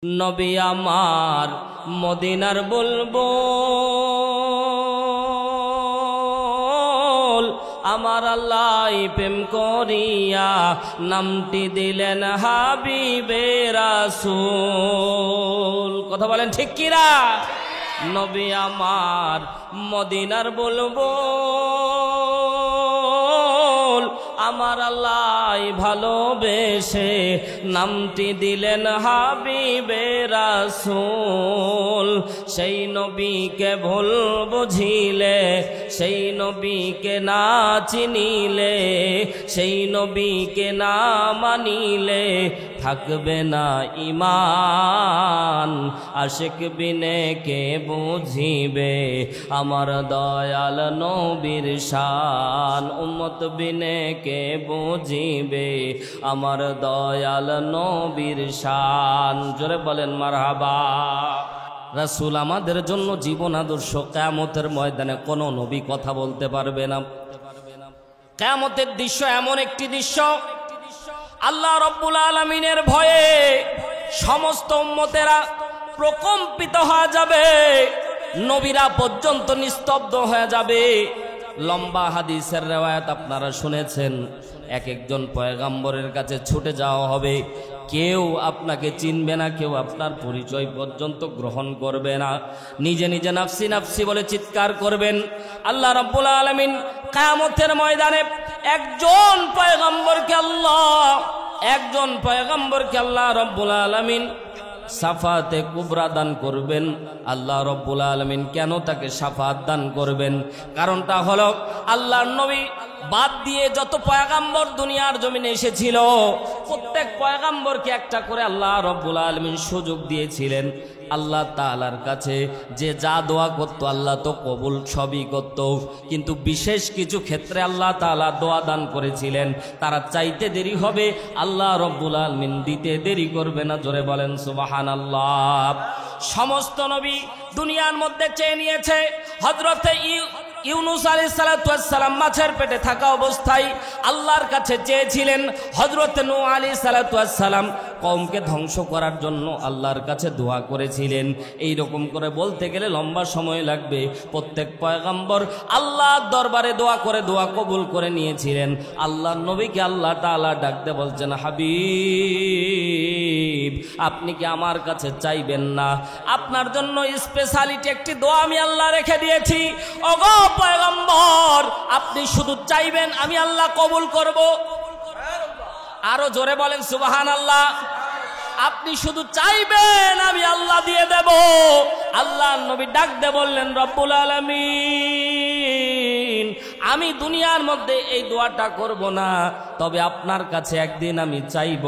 নবী আমার মদিনার বুলবুল, আমার আল্লাহ প্রেম করিয়া নামটি দিলেন হাবিবে রাসূল। কথা বলেন ঠিক কিরা? নবী আমার মদিনার বুলবুল, আমার আল্লাহ ভালোবেসে নামটি দিলেন হাবিবে রাসূল। সেই নবীকে ভুল বুঝিলে, সেই নবীকে না চিনিলে, সেই নবীকে না মানিলে থাকবে না ঈমান। আশিক বিনে কে বুঝিবে আমার দয়াল নবীর শান, উম্মত বিনে কে বুঝিবে আমার দয়াল নবীর শান। জোরে বলেন মারহাবা। রাসূল আমাদের জন্য জীবন আদর্শ। কিয়ামতের ময়দানে কোনো নবী কথা বলতে পারবে না। কিয়ামতের দৃশ্য এমন একটি দৃশ্য, আল্লাহ রাব্বুল আলামিনের ভয়ে সমস্ত উম্মতেরা প্রকম্পিত হয়ে যাবে, নবীরা পর্যন্ত নিস্তব্ধ হয়ে যাবে। লম্বা হাদিসের রিওয়ায়াত আপনারা শুনেছেন, এক একজন পয়গম্বরের কাছে ছুটে যাওয়া হবে। কেউ আপনাকে চিনবে না, কেউ আপনার পরিচয় পর্যন্ত গ্রহণ করবে না। নিজে নিজে নাফসি নাফসি বলে চিৎকার করবেন। আল্লাহ রাব্বুল আলামিন কিয়ামতের ময়দানে একজন পয়গম্বরকে আল্লাহ রাব্বুল আলামিন সাফাতে কুবরা দান করবেন। আল্লাহ রাব্বুল আলামিন কেন তাকে সাফাত দান করবেন? কারণটা হলো, আল্লাহর নবী বাদ দিয়ে যত পয়গম্বর দুনিয়ার জমিনে এসেছিল, প্রত্যেক পয়গম্বরকে একটা করে আল্লাহ রাব্বুল আলামিন সুযোগ দিয়েছিলেন। আল্লাহ তাআলার কাছে যে যা দোয়া করত আল্লাহ তো কবুল সবই করত, কিন্তু বিশেষ কিছু ক্ষেত্রে আল্লাহ তাআলা দোয়া দান করেছিলেন, তারা চাইতে দেরি হবে, আল্লাহ রাব্বুল আলামিন দিতে দেরি করবে না। জোরে বলেন সুবহানাল্লাহ। সমস্ত নবী দুনিয়ার মধ্যে চেয়ে নিয়েছে। হযরতে ইউনূস আলাইহিস সালাতু ওয়াস সালাম মাছের পেটে থাকা অবস্থায় আল্লাহর কাছে চেয়েছিলেন। হযরতে নূহ আলাইহিস সালাতু ওয়াস সালাম কওমকে ধ্বংস করার জন্য আল্লাহর কাছে দোয়া করেছিলেন। এই রকম করে বলতে গেলে লম্বা সময় লাগবে। প্রত্যেক পয়গম্বর আল্লাহর দরবারে দোয়া করে দোয়া কবুল করে নিয়েছিলেন। আল্লাহর নবীকে আল্লাহ তাআলা ডাকতে বলছেন, হাবিব আপনি কি আমার কাছে চাইবেন না? আপনার জন্য স্পেশালিটি একটি দোয়া আমি আল্লাহ রেখে দিয়েছি। ওগো পয়গম্বর, আপনি শুধু চাইবেন, আমি আল্লাহ কবুল করব। আরো জোরে বলেন সুবহানাল্লাহ। আপনি শুধু চাইবেন, আমি আল্লাহ দিয়ে দেব। আল্লাহর নবী ডাক দিয়ে বললেন, রব্বুল আলামিন আমি দুনিয়ার মধ্যে এই দোয়াটা করব না, তবে আপনার কাছে একদিন আমি চাইব,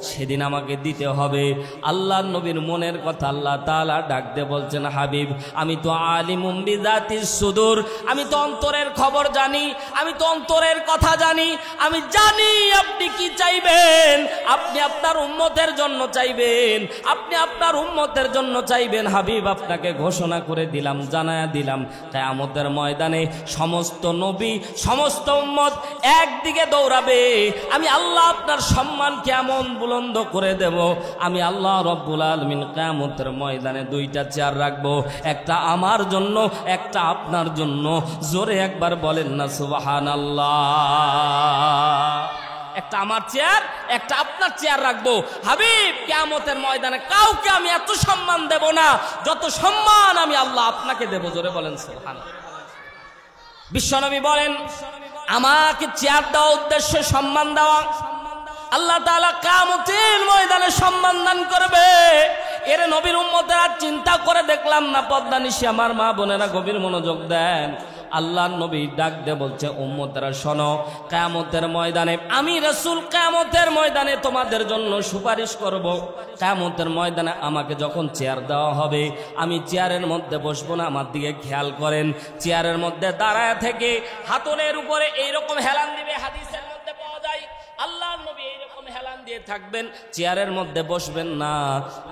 সেদিন আমাকে দিতে হবে। আল্লাহর নবীর মনের কথা আল্লাহ তাআলা ডাক দিয়ে বলছেন, হাবিব আমি তো আলিমুম বিযাতিস সুদূর, আমি তো অন্তরের খবর জানি, আমি তো অন্তরের কথা জানি। আমি জানি আপনি কি চাইবেন। আপনি আপনার উম্মতের জন্য চাইবেন, আপনি আপনার উম্মতের জন্য চাইবেন। হাবিব আপনাকে ঘোষণা করে দিলাম, জানায়া দিলাম, কিয়ামতের ময়দানে সমস্ত নবী সমস্ত উম্মত একদিকে দৌড়াবে। আমি আল্লাহ আপনার সম্মান কেমন বুলন্দ করে দেব। আমি আল্লাহ রাব্বুল আলামিন কিয়ামতের ময়দানে দুইটা চেয়ার রাখবো, একটা আমার জন্য, একটা আপনার জন্য। জোরে একবার বলেন না সুবহানাল্লাহ। একটা আমার চেয়ার, একটা আপনার চেয়ার রাখবো। হাবিব কিয়ামতের ময়দানে কাউকে আমি এত সম্মান দেব না যত সম্মান আমি আল্লাহ আপনাকে দেব। জোরে বলেন সুবহানাল্লাহ। বিশ্বনবী বলেন, আমাকে চেয়ার দেওয়া উদ্দেশ্য সম্মান দেওয়া। আল্লাহ তাআলা কিয়ামতের ময়দানে সম্মান দান করবে। এর নবীর উম্মতেরা চিন্তা করে দেখলাম না। পর্দা নিশি আমার মা বোনেরা গভীর মনোযোগ দেন। আল্লাহর নবী ডাক দিয়ে বলছে, উম্মতেরা শোনো, কিয়ামতের ময়দানে আমি রাসূল কিয়ামতের ময়দানে তোমাদের জন্য সুপারিশ করব। কিয়ামতের ময়দানে আমাকে যখন চেয়ার দেওয়া হবে, আমি চেয়ারের মধ্যে বসবো না। আমার দিকে খেয়াল করেন, চেয়ারের মধ্যে দাঁড়ায় থেকে হাতলের উপরে এইরকম হেলান দিবে, হাদিসের মধ্যে পাওয়া যায়। আল্লাহর নবী এইরকম হেলান দিয়ে থাকবেন, চেয়ারের মধ্যে বসবেন না।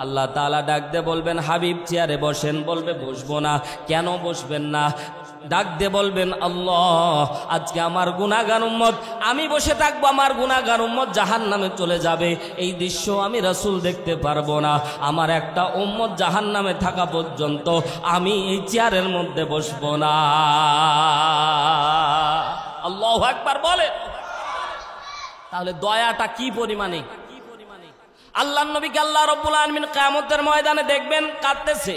আল্লাহ তাআলা ডাক দিয়ে বলবেন, হাবিব চেয়ারে বসেন। বলবে বসবো না। কেন বসবেন না? ডাক দিয়ে বলবেন, আল্লাহ আজকে আমার গুনাহগার উম্মত, আমি বসে থাকবো, আমার গুনাহগার উম্মত জাহান্নামে চলে যাবে, এই দৃশ্য আমি রাসূল দেখতে পারবো না। আমার একটা উম্মত জাহান্নামে থাকা পর্যন্ত আমি এই চেয়ারের মধ্যে বসবো না। আল্লাহু আকবার বলে। তাহলে দয়াটা কি পরিমাণে! আল্লাহর নবীকে আল্লাহ রাব্বুল আলামিন কিয়ামতের ময়দানে দেখবেন কাঁদতেছে।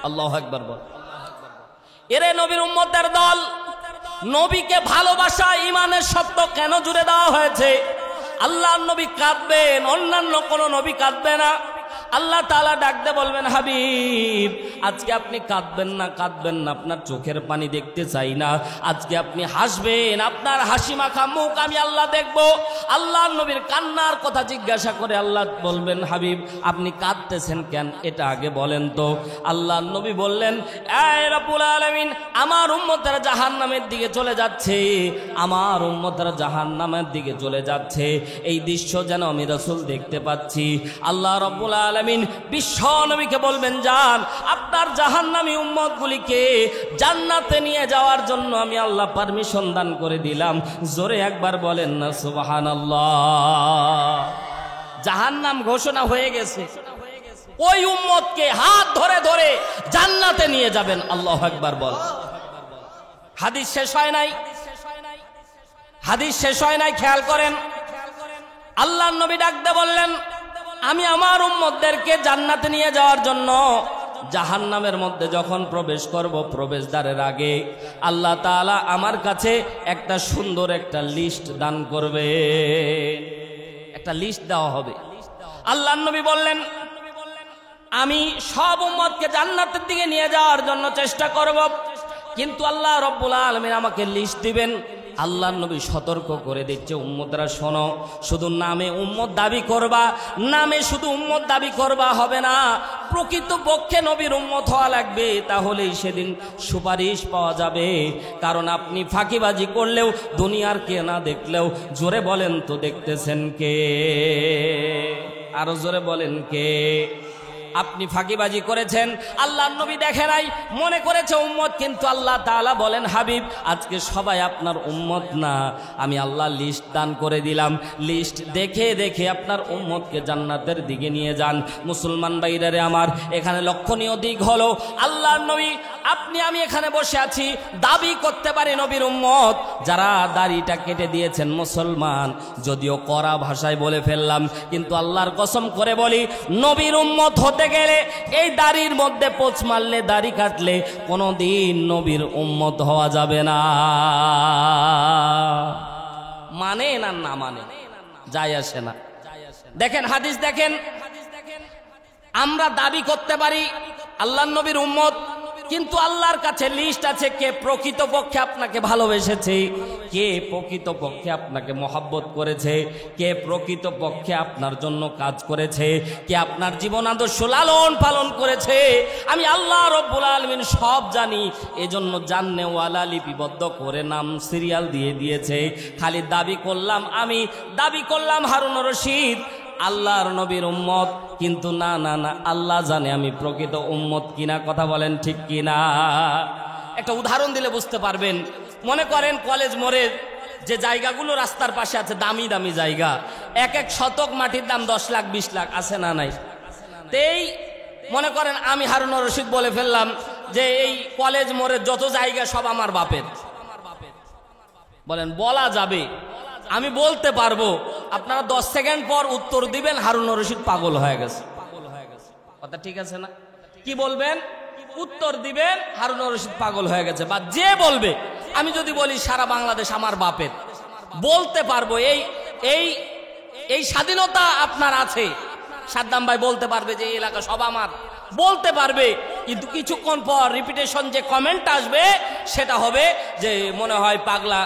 আল্লাহু আকবার বল। এরে নবীর উম্মতের দল, নবীকে ভালোবাসা ইমানের শর্ত কেন জুড়ে দেওয়া হয়েছে? আল্লাহর নবী কাঁদবেন, অন্যান্য কোন নবী কাঁদবে না। আল্লাহ তাআলা ডাকতে বলবেন, হাবিব আজকে আপনি কাঁদবেন না, কাঁদবেন না, আপনার চোখের পানি দেখতে চাই না, আজকে আপনি হাসবেন, আপনার হাসি মাখা মুখ আমি আল্লাহ দেখব। আল্লাহর নবীর কান্নার কথা জিজ্ঞাসা করে আল্লাহ বলবেন, হাবিব আপনি কাঁদতেছেন কেন, এটা আগে বলেন তো। আল্লাহর নবী বললেন, এ রব্বুল আলামিন, আমার উম্মতেরা জাহান্নামের দিকে চলে যাচ্ছে, আমার উম্মতেরা জাহান্নামের দিকে চলে যাচ্ছে, এই দৃশ্য যেন আমি রাসূল দেখতে পাচ্ছি। আল্লাহ রাব্বুল আলামিন বিশ্ব নবীকে বলবেন, যান আপনার জাহান্নামী উম্মতগুলিকে জান্নাতে নিয়ে যাওয়ার জন্য আমি আল্লাহ পারমিশন দান করে দিলাম। জোরে একবার বলেন না সুবহানাল্লাহ। জাহান্নাম ঘোষণা হয়ে গেছে, ওই উম্মতকে হাত ধরে ধরে জান্নাতে নিয়ে যাবেন। আল্লাহু আকবার বল। হাদিস শেষ হয় নাই, হাদিস শেষ হয় নাই, খেয়াল করেন। আল্লাহর নবী ডাকতে বললেন, আমি আমার উম্মতদেরকে জান্নাতে নিয়ে যাওয়ার জন্য জাহান্নামের মধ্যে যখন প্রবেশ করব, প্রবেশদ্বারের আগে আল্লাহ তাআলা আমার কাছে একটা সুন্দর একটা লিস্ট দান করবে, একটা লিস্ট দেওয়া হবে। আল্লাহর নবী বললেন, আমি সব উম্মতকে জান্নাতের দিকে নিয়ে যাওয়ার জন্য চেষ্টা করব, কিন্তু আল্লাহ রাব্বুল আলামিন আমাকে লিস্ট দিবেন। আল্লাহর নবী সতর্ক করে দিচ্ছে, উম্মতরা শোনো, শুধু নামে উম্মত দাবি করবা, নামে শুধু উম্মত দাবি করবা হবে না, প্রকৃত পক্ষে নবীর উম্মত হওয়া লাগবে, তাহলেই সেদিন সুপারিশ পাওয়া যাবে। কারণ আপনি ফাঁকিবাজি করলেও, দুনিয়ার কে না দেখলেও, জোরে বলেন তো দেখতেছেন কে? আরো জোরে বলেন কে? আপনি ফাঁকিবাজি করেছেন, আল্লাহর নবী দেখে নাই, মনে করেছে উম্মত, কিন্তু আল্লাহ তাআলা বলেন, হাবিব আজকে সবাই আপনার উম্মত না, আমি আল্লাহ লিস্ট দান করে দিলাম, লিস্ট দেখে দেখে আপনার উম্মতকে জান্নাতের দিকে নিয়ে যান। মুসলমান ভাইরা আমার, এখানে লক্ষণীয় দিক হলো, আল্লাহর নবী আপনি আমি এখানে বসে আছি, দাবি করতে পারি নবীর উম্মত, যারা দাড়িটা কেটে দিয়েছেন মুসলমান, যদিও কড়া ভাষায় বলে ফেললাম, কিন্তু আল্লাহর কসম করে বলি, নবীর উম্মত হতে গেলে এই দাড়ির মধ্যে পোঁচ মারলে, দাড়ি কাটলে কোনোদিন নবীর উম্মত হওয়া যাবে না। মানে না না মানে যায় আসে না। দেখেন হাদিস দেখেন, আমরা দাবি করতে পারি আল্লাহর নবীর উম্মত, কিন্তু আল্লাহর কাছে লিস্ট আছে, কে প্রকৃতপক্ষে আপনাকে ভালোবেসেছে, কে প্রকৃতপক্ষে আপনাকে মহব্বত করেছে, কে প্রকৃতপক্ষে আপনার জন্য কাজ করেছে, কে আপনার জীবন আদর্শ লালন পালন করেছে। আমি আল্লাহ রব্বুল আলামিন সব জানি, এজন্য জান্নেওয়ালা লিপিবদ্ধ করে নাম সিরিয়াল দিয়ে দিয়েছে। খালি দাবি করলাম, আমি দাবি করলাম হারুন রশিদ আল্লাহর নবীর উম্মত, কিন্তু না না না, আল্লাহ জানে আমি প্রকৃত উম্মত কিনা। কথা বলেন ঠিক কিনা? একটা উদাহরণ দিলে বুঝতে পারবেন। মনে করেন কলেজ মোড়ে যে জায়গাগুলো রাস্তার পাশে আছে, দামি দামি জায়গা, এক এক শতক মাটির দাম 10 লাখ 20 লাখ, আছে না নাই? তেই মনে করেন আমি হারুন রশিদ বলে ফেললাম যে এই কলেজ মোড়ের যত জায়গা সব আমার বাপের। বলেন বলা যাবে? আমি বলতে পারবো, আপনারা 10 সেকেন্ড পর উত্তর দিবেন হারুন রশিদ পাগল হয়ে গেছে। কথা ঠিক আছে না? কি বলবেন? উত্তর দিবেন হারুন রশিদ পাগল হয়ে গেছে। বা যে বলবে, আমি যদি বলি সারা বাংলাদেশ আমার বাপের, বলতে পারবো, এই এই এই স্বাধীনতা আপনার আছে। সাদ্দাম ভাই বলতে পারবে যে এই এলাকা সব আমার, বলতে পারবে, কিন্তু কিছুক্ষণ পর রিপিটেশন যে কমেন্ট আসবে সেটা হবে যে মনে হয় পাগলা,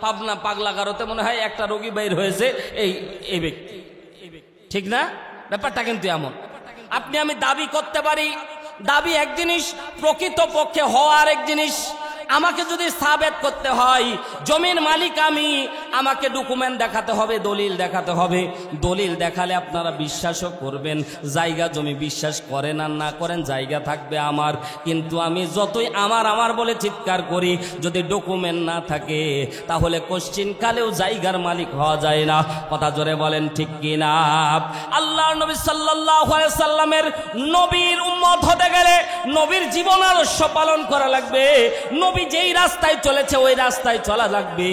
পাবনা পাগলাগারোতে মনে হয় একটা রোগী বের হয়েছে, এই ব্যক্তি। ঠিক না? ব্যাপারটা কিন্তু এমন। আপনি আমি দাবি করতে পারি, দাবি এক জিনিস, প্রকৃত পক্ষে হওয়া আরেক জিনিস। আমাকে যদি সাবেত করতে হয় জমির মালিক আমি, আমাকে ডকুমেন্ট দেখাতে হবে, দলিল দেখাতে হবে। দলিল দেখালে আপনারা বিশ্বাসও করবেন। জায়গা জমি বিশ্বাস করেন আর না করেন, জায়গা থাকবে আমার, কিন্তু আমি যতই আমার বলে চিৎকার করি, যদি ডকুমেন্ট না থাকে তাহলে কোশ্চিন কালেও জায়গার মালিক হওয়া যায় না। কথা জোরে বলেন ঠিক কিনা? আল্লাহর নবী সাল্লাল্লাহু আলাইহি সাল্লামের নবীর উম্মত হতে গেলে নবীর জীবন আদর্শ পালন করা লাগবে। নবী যেই রাস্তায় চলেছে ওই রাস্তায় চলা লাগবে।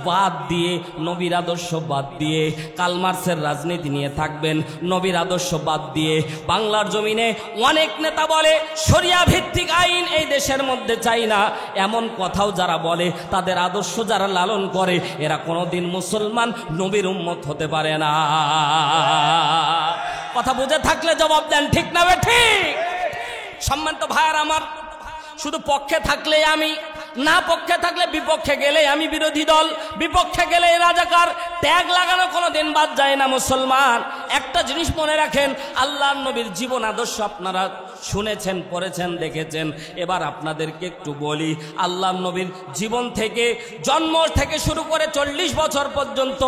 বাদ দিয়ে নবীর আদর্শ বাদ দিয়ে কালমার্সের রাজনীতি নিয়ে থাকবেন, নবীর আদর্শ বাদ দিয়ে বাংলার জমিনে অনেক নেতা বলে শরিয়া ভিত্তিক আইন এই দেশের মধ্যে চাই না, এমন কথাও যারা বলে, তাদের আদর্শ যারা লালন করে, এরা কোনোদিন মুসলমান নবীর উম্মত হতে পারে না। কথা বুঝে থাকলে জবাব দেন, ঠিক না ঠিক? সম্মানিত ভাইয়ার আমার, শুধু পক্ষে থাকলে আমি, না পক্ষে থাকলে বিপক্ষে গেলে আমি বিরোধী দল, বিপক্ষে গেলে রাজাকার, ট্যাগ লাগানো কোনো দিন বাদ যায় না মুসলমান। একটা জিনিস মনে রাখেন, আল্লাহর নবীর জীবন আদর্শ আপনারা শুনেছেন, পড়েছেন, দেখেছেন। এবার আপনাদেরকে একটু বলি, আল্লাহর নবীর জীবন থেকে, জন্ম থেকে শুরু করে 40 বছর পর্যন্ত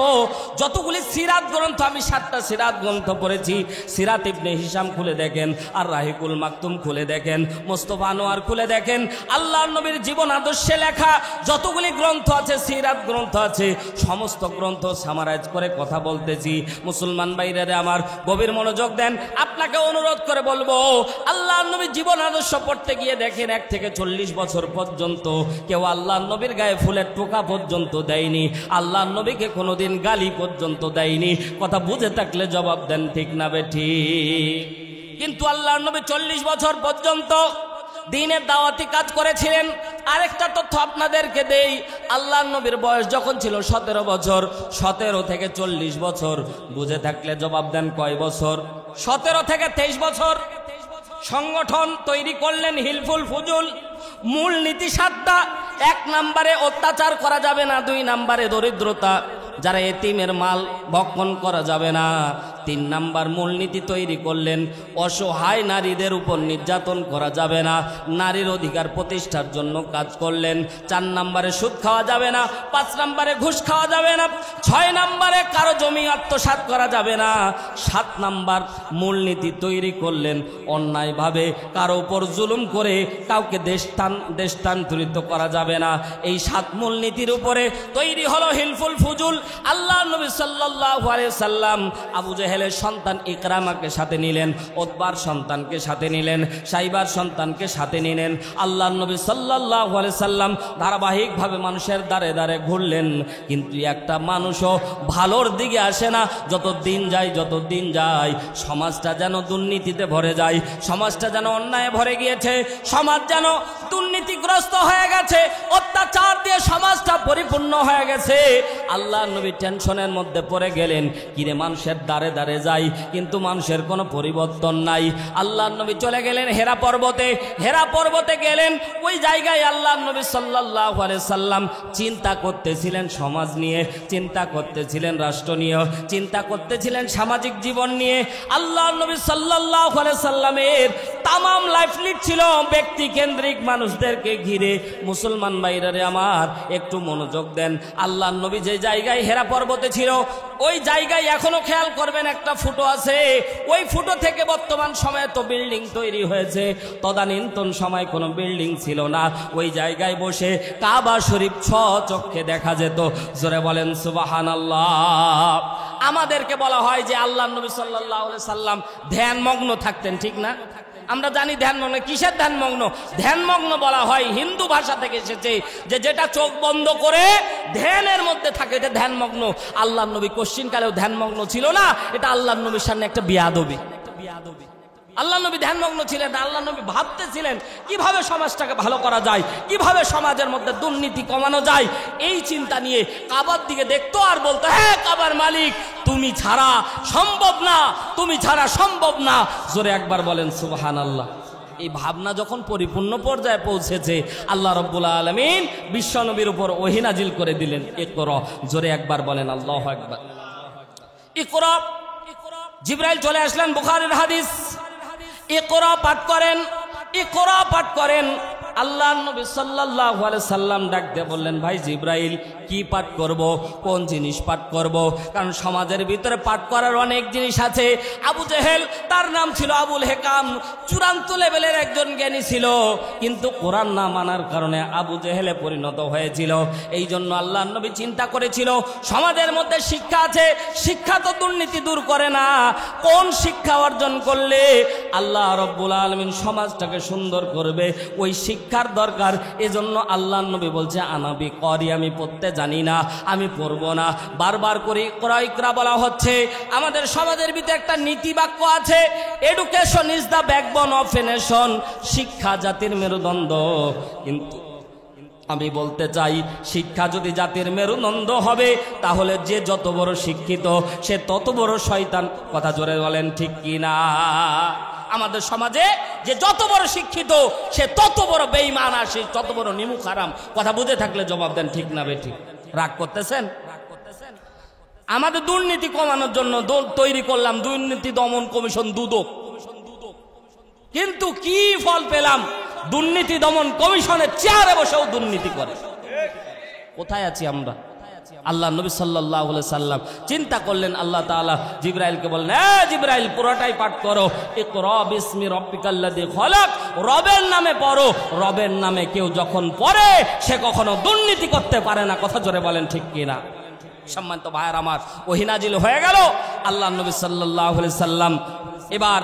যতগুলি সিরাত গ্রন্থ, আমি 7টা সিরাত গ্রন্থ পড়েছি। সিরাত ইবনে হিশাম খুলে দেখেন, আর রাহিকুল মাকতুম খুলে দেখেন, মোস্তফা আনোয়ার খুলে দেখেন। আল্লাহর নবীর জীবন আদর্শে লেখা যতগুলি গ্রন্থ আছে, সিরাত গ্রন্থ আছে, সমস্ত গ্রন্থ সামারাইজ করে কথা বলতেছি। মুসলমান ভাইরা আমার, গভীর মনোযোগ দেন। আপনাকে অনুরোধ করে বলবো, আল্লাহর নবীর জীবন আদর্শ পড়তে গিয়ে দেখেন 1 থেকে 40 বছর পর্যন্ত কেউ আল্লাহর নবীর গায়ে ফুলের টোকা পর্যন্ত দেয়নি, আল্লাহর নবীকে কোনোদিন গালি পর্যন্ত দেয়নি। কথা বুঝে থাকলে জবাব দেন, ঠিক না বেঠিক? কিন্তু আল্লাহর নবী 40 বছর পর্যন্ত দ্বীনের দাওয়াতি কাজ করেছিলেন। আরেকটা তথ্য আপনাদেরকে দেই, আল্লাহর নবীর বয়স যখন ছিল 17 বছর, 17 থেকে 40 বছর, বুঝে থাকলে জবাব দেন কয় বছর? 17 থেকে 23 বছর। সংগঠন তৈরি করলেন হিলফুল ফুজুল। মূল নীতি 7টা। 1 নম্বরে অত্যাচার করা যাবে না, 2 নম্বরে দরিদ্রতা, যারা এতিমের মাল ভক্ষণ করা যাবে না। 3 নাম্বার মূলনীতি তৈরি করলেন, অসহায় নারীদের উপর নির্যাতন করা যাবে না, নারীর অধিকার প্রতিষ্ঠার জন্য কাজ করলেন। 4 নাম্বারে সুদ খাওয়া যাবে না, 5 নাম্বারে ঘুষ খাওয়া যাবে না, 6 নাম্বারে কারো জমি আত্মসাৎ করা যাবে না, 7 নাম্বার মূলনীতি তৈরি করলেন, অন্যায়ভাবে কারো উপর জুলুম করে কাউকে দেশান্তরিত করা যাবে না। এই 7 মূলনীতির উপরে তৈরি হলো হিলফুল ফুজুল। আল্লাহ নবী সাল্লাল্লাহু আলাইহি সাল্লাম আবু জেহেলের সন্তান ইকরামাকে সাথে নিলেন, উতবার সন্তানকে সাথে নিলেন, সাইবার সন্তানকে সাথে নিলেন। আল্লাহ নবী সাল্লাল্লাহু আলাইহি সাল্লাম ধারাবাহিকভাবে মানুষের দ্বারে দ্বারে ঘুরলেন, কিন্তু একটা মানুষও ভালোর দিকে আসে না। যত দিন যায় সমাজটা যেন দুর্নীতিতে ভরে যায়, সমাজটা যেন অন্যায় ভরে গিয়েছে, সমাজ যেন দুর্নীতিগ্রস্ত হয়ে গেছে, অত্যাচার দিয়ে সমাজটা পরিপূর্ণ হয়ে গেছে। আল্লাহ নবী টেনশনের মধ্যে পড়ে গেলেন, কিরে মানুষের দ্বারে দ্বারে যাই কিন্তু মানুষের কোনো পরিবর্তন নাই। আল্লাহ নবী চলে গেলেন হেরা পর্বতে। হেরা পর্বতে গেলেন, ওই জায়গায় আল্লাহ নবী সাল্লাল্লাহু আলাইহি সাল্লাম চিন্তা করতেছিলেন সমাজ নিয়ে, চিন্তা করতেছিলেন রাষ্ট্র নিয়ে, চিন্তা করতেছিলেন সামাজিক জীবন নিয়ে। আল্লাহ নবী সাল্লাল্লাহু আলাইহি সাল্লামের তামাম লাইফলিড ছিল ব্যক্তি কেন্দ্রিক, মানুষদেরকে ঘিরে। মুসলমান ভাইরা রে আমার, একটু মনোযোগ দেন। আল্লাহ নবী যে জায়গায় হেরা পর্বতে ছিল, ওই জায়গায় এখনো খেয়াল করবেন একটা ফুটো আছে। ওই ফুটো থেকে বর্তমান সময়ে তো বিল্ডিং তৈরি হয়েছে, তদানীন্তন সময় কোনো বিল্ডিং ছিল না। ওই জায়গায় বসে কাবা শরীফ স্বচক্ষে দেখা যেত। জোরে বলেন সুবহানাল্লাহ। আমাদেরকে বলা হয় যে আল্লাহ নবী সাল্লাল্লাহু আলাইহি সাল্লাম ধ্যানমগ্ন থাকতেন, ঠিক না? আমরা জানি ধ্যানমগ্ন। কিসের ধ্যানমগ্ন? ধ্যানমগ্ন বলা হয় হিন্দু ভাষা থেকে এসেছে, যে যেটা চোখ বন্ধ করে ধ্যানের মধ্যে থাকে, এটা ধ্যানমগ্ন। আল্লাহ নবী কোশ্চিনকালেও ধ্যানমগ্ন ছিল না, এটা আল্লাহ নবীর সামনে একটা বিয়াদবি। আল্লাহ নবী ধ্যানমগ্ন ছিলেন। আল্লাহ নবী ভাবতেছিলেন কিভাবে সমাজটাকে ভালো করা যায়, কিভাবে সমাজের মধ্যে দুর্নীতি কমানো যায়। এই চিন্তা নিয়ে কাবার দিকে দেখতো আর বলতো, হ্যাঁ কাবার মালিক তুমি ছাড়া সম্ভব না, তুমি ছাড়া সম্ভব না। জোরে একবার বলেন সুবহানাল্লাহ। এই ভাবনা যখন পরিপূর্ণ পর্যায়ে পৌঁছেছে, আল্লাহ রাব্বুল আলামিন বিশ্ব নবীর উপর ওহী নাজিল করে দিলেন, ইকরা। জোরে একবার বলেন আল্লাহু আকবার। ইকরা। জিবরাইল চলে আসলেন, বুখারীর হাদিস। ইকরা পাঠ করেন, ইকরা পাঠ করেন। আল্লাহ নবী সাল্লাল্লাহু আলাইহি সাল্লাম ডাক দিয়ে বললেন, ভাই জিবরাইল, কি পাঠ করব, কোন জিনিস পাঠ করব? কারণ সমাজের ভিতরে পাঠ করার অনেক জিনিস আছে। আবু জেহেল, তার নাম ছিল আবুল হেকাম, চূড়ান্ত লেভেলের একজন জ্ঞানী ছিল, কিন্তু কোরআন না মানার কারণে আবু জেহেলে পরিণত হয়েছিল। এই জন্য আল্লাহ নবী চিন্তা করেছিল, সমাজের মধ্যে শিক্ষা আছে, শিক্ষা তো দুর্নীতি দূর করে না, কোন শিক্ষা অর্জন করলে আল্লাহ রব্বুল আলামিন সমাজটাকে সুন্দর করবে, ওই শিক্ষার দরকার। এজন্য আল্লাহ নবী বলছে, আনাবি করি, আমি পড়তে জানি না, আমি পড়ব না। বারবার করে ইকরা বলা হচ্ছে। আমাদের সমাজের ভিতরে একটা নীতি বাক্য আছে, education is the backbone of a nation, শিক্ষা জাতির মেরুদণ্ড। কিন্তু আমি বলতে চাই, শিক্ষা যদি জাতির মেরুদণ্ড হবে, তাহলে যে যত বড় শিক্ষিত সে তত বড় শয়তান। কথা জোরে বলেন ঠিক কি না? আমাদের সমাজে যে যত বড় শিক্ষিত সে তত বড় বেঈমান, আর সে তত বড় নিমুখ হারাম। কথা বুঝে থাকলে জবাব দেন, ঠিক না বেঠিক? রাগ করতেছেন? আমাদের দুর্নীতি কমানোর জন্য তৈরি করলাম দুর্নীতি দমন কমিশন, দুদক, কিন্তু কি ফল পেলাম? দুর্নীতি দমন কমিশনের চেয়ারে বসেও দুর্নীতি করে। কোথায় আছি আমরা? আল্লাহ নবী সাল্লাল্লাহু আলাইহি সাল্লাম চিন্তা করলেন, আল্লাহ তাআলা জিবরাইলকে বললেন, জিবরাইল পুরোটাই পাঠ করো, ইকরা বিসমি রাব্বিকাল্লাযী খলাক, রবের নামে পড়ো। রবের নামে কেউ যখন পড়ে সে কখনো দুর্নীতি করতে পারে না। কথা জোরে বলেন ঠিক কিনা? সম্মানিত ভাইয়ের আমার, ওহী নাজিল হয়ে গেল। আল্লাহ নবী সাল্লাল্লাহু আলাইহি সাল্লাম এবার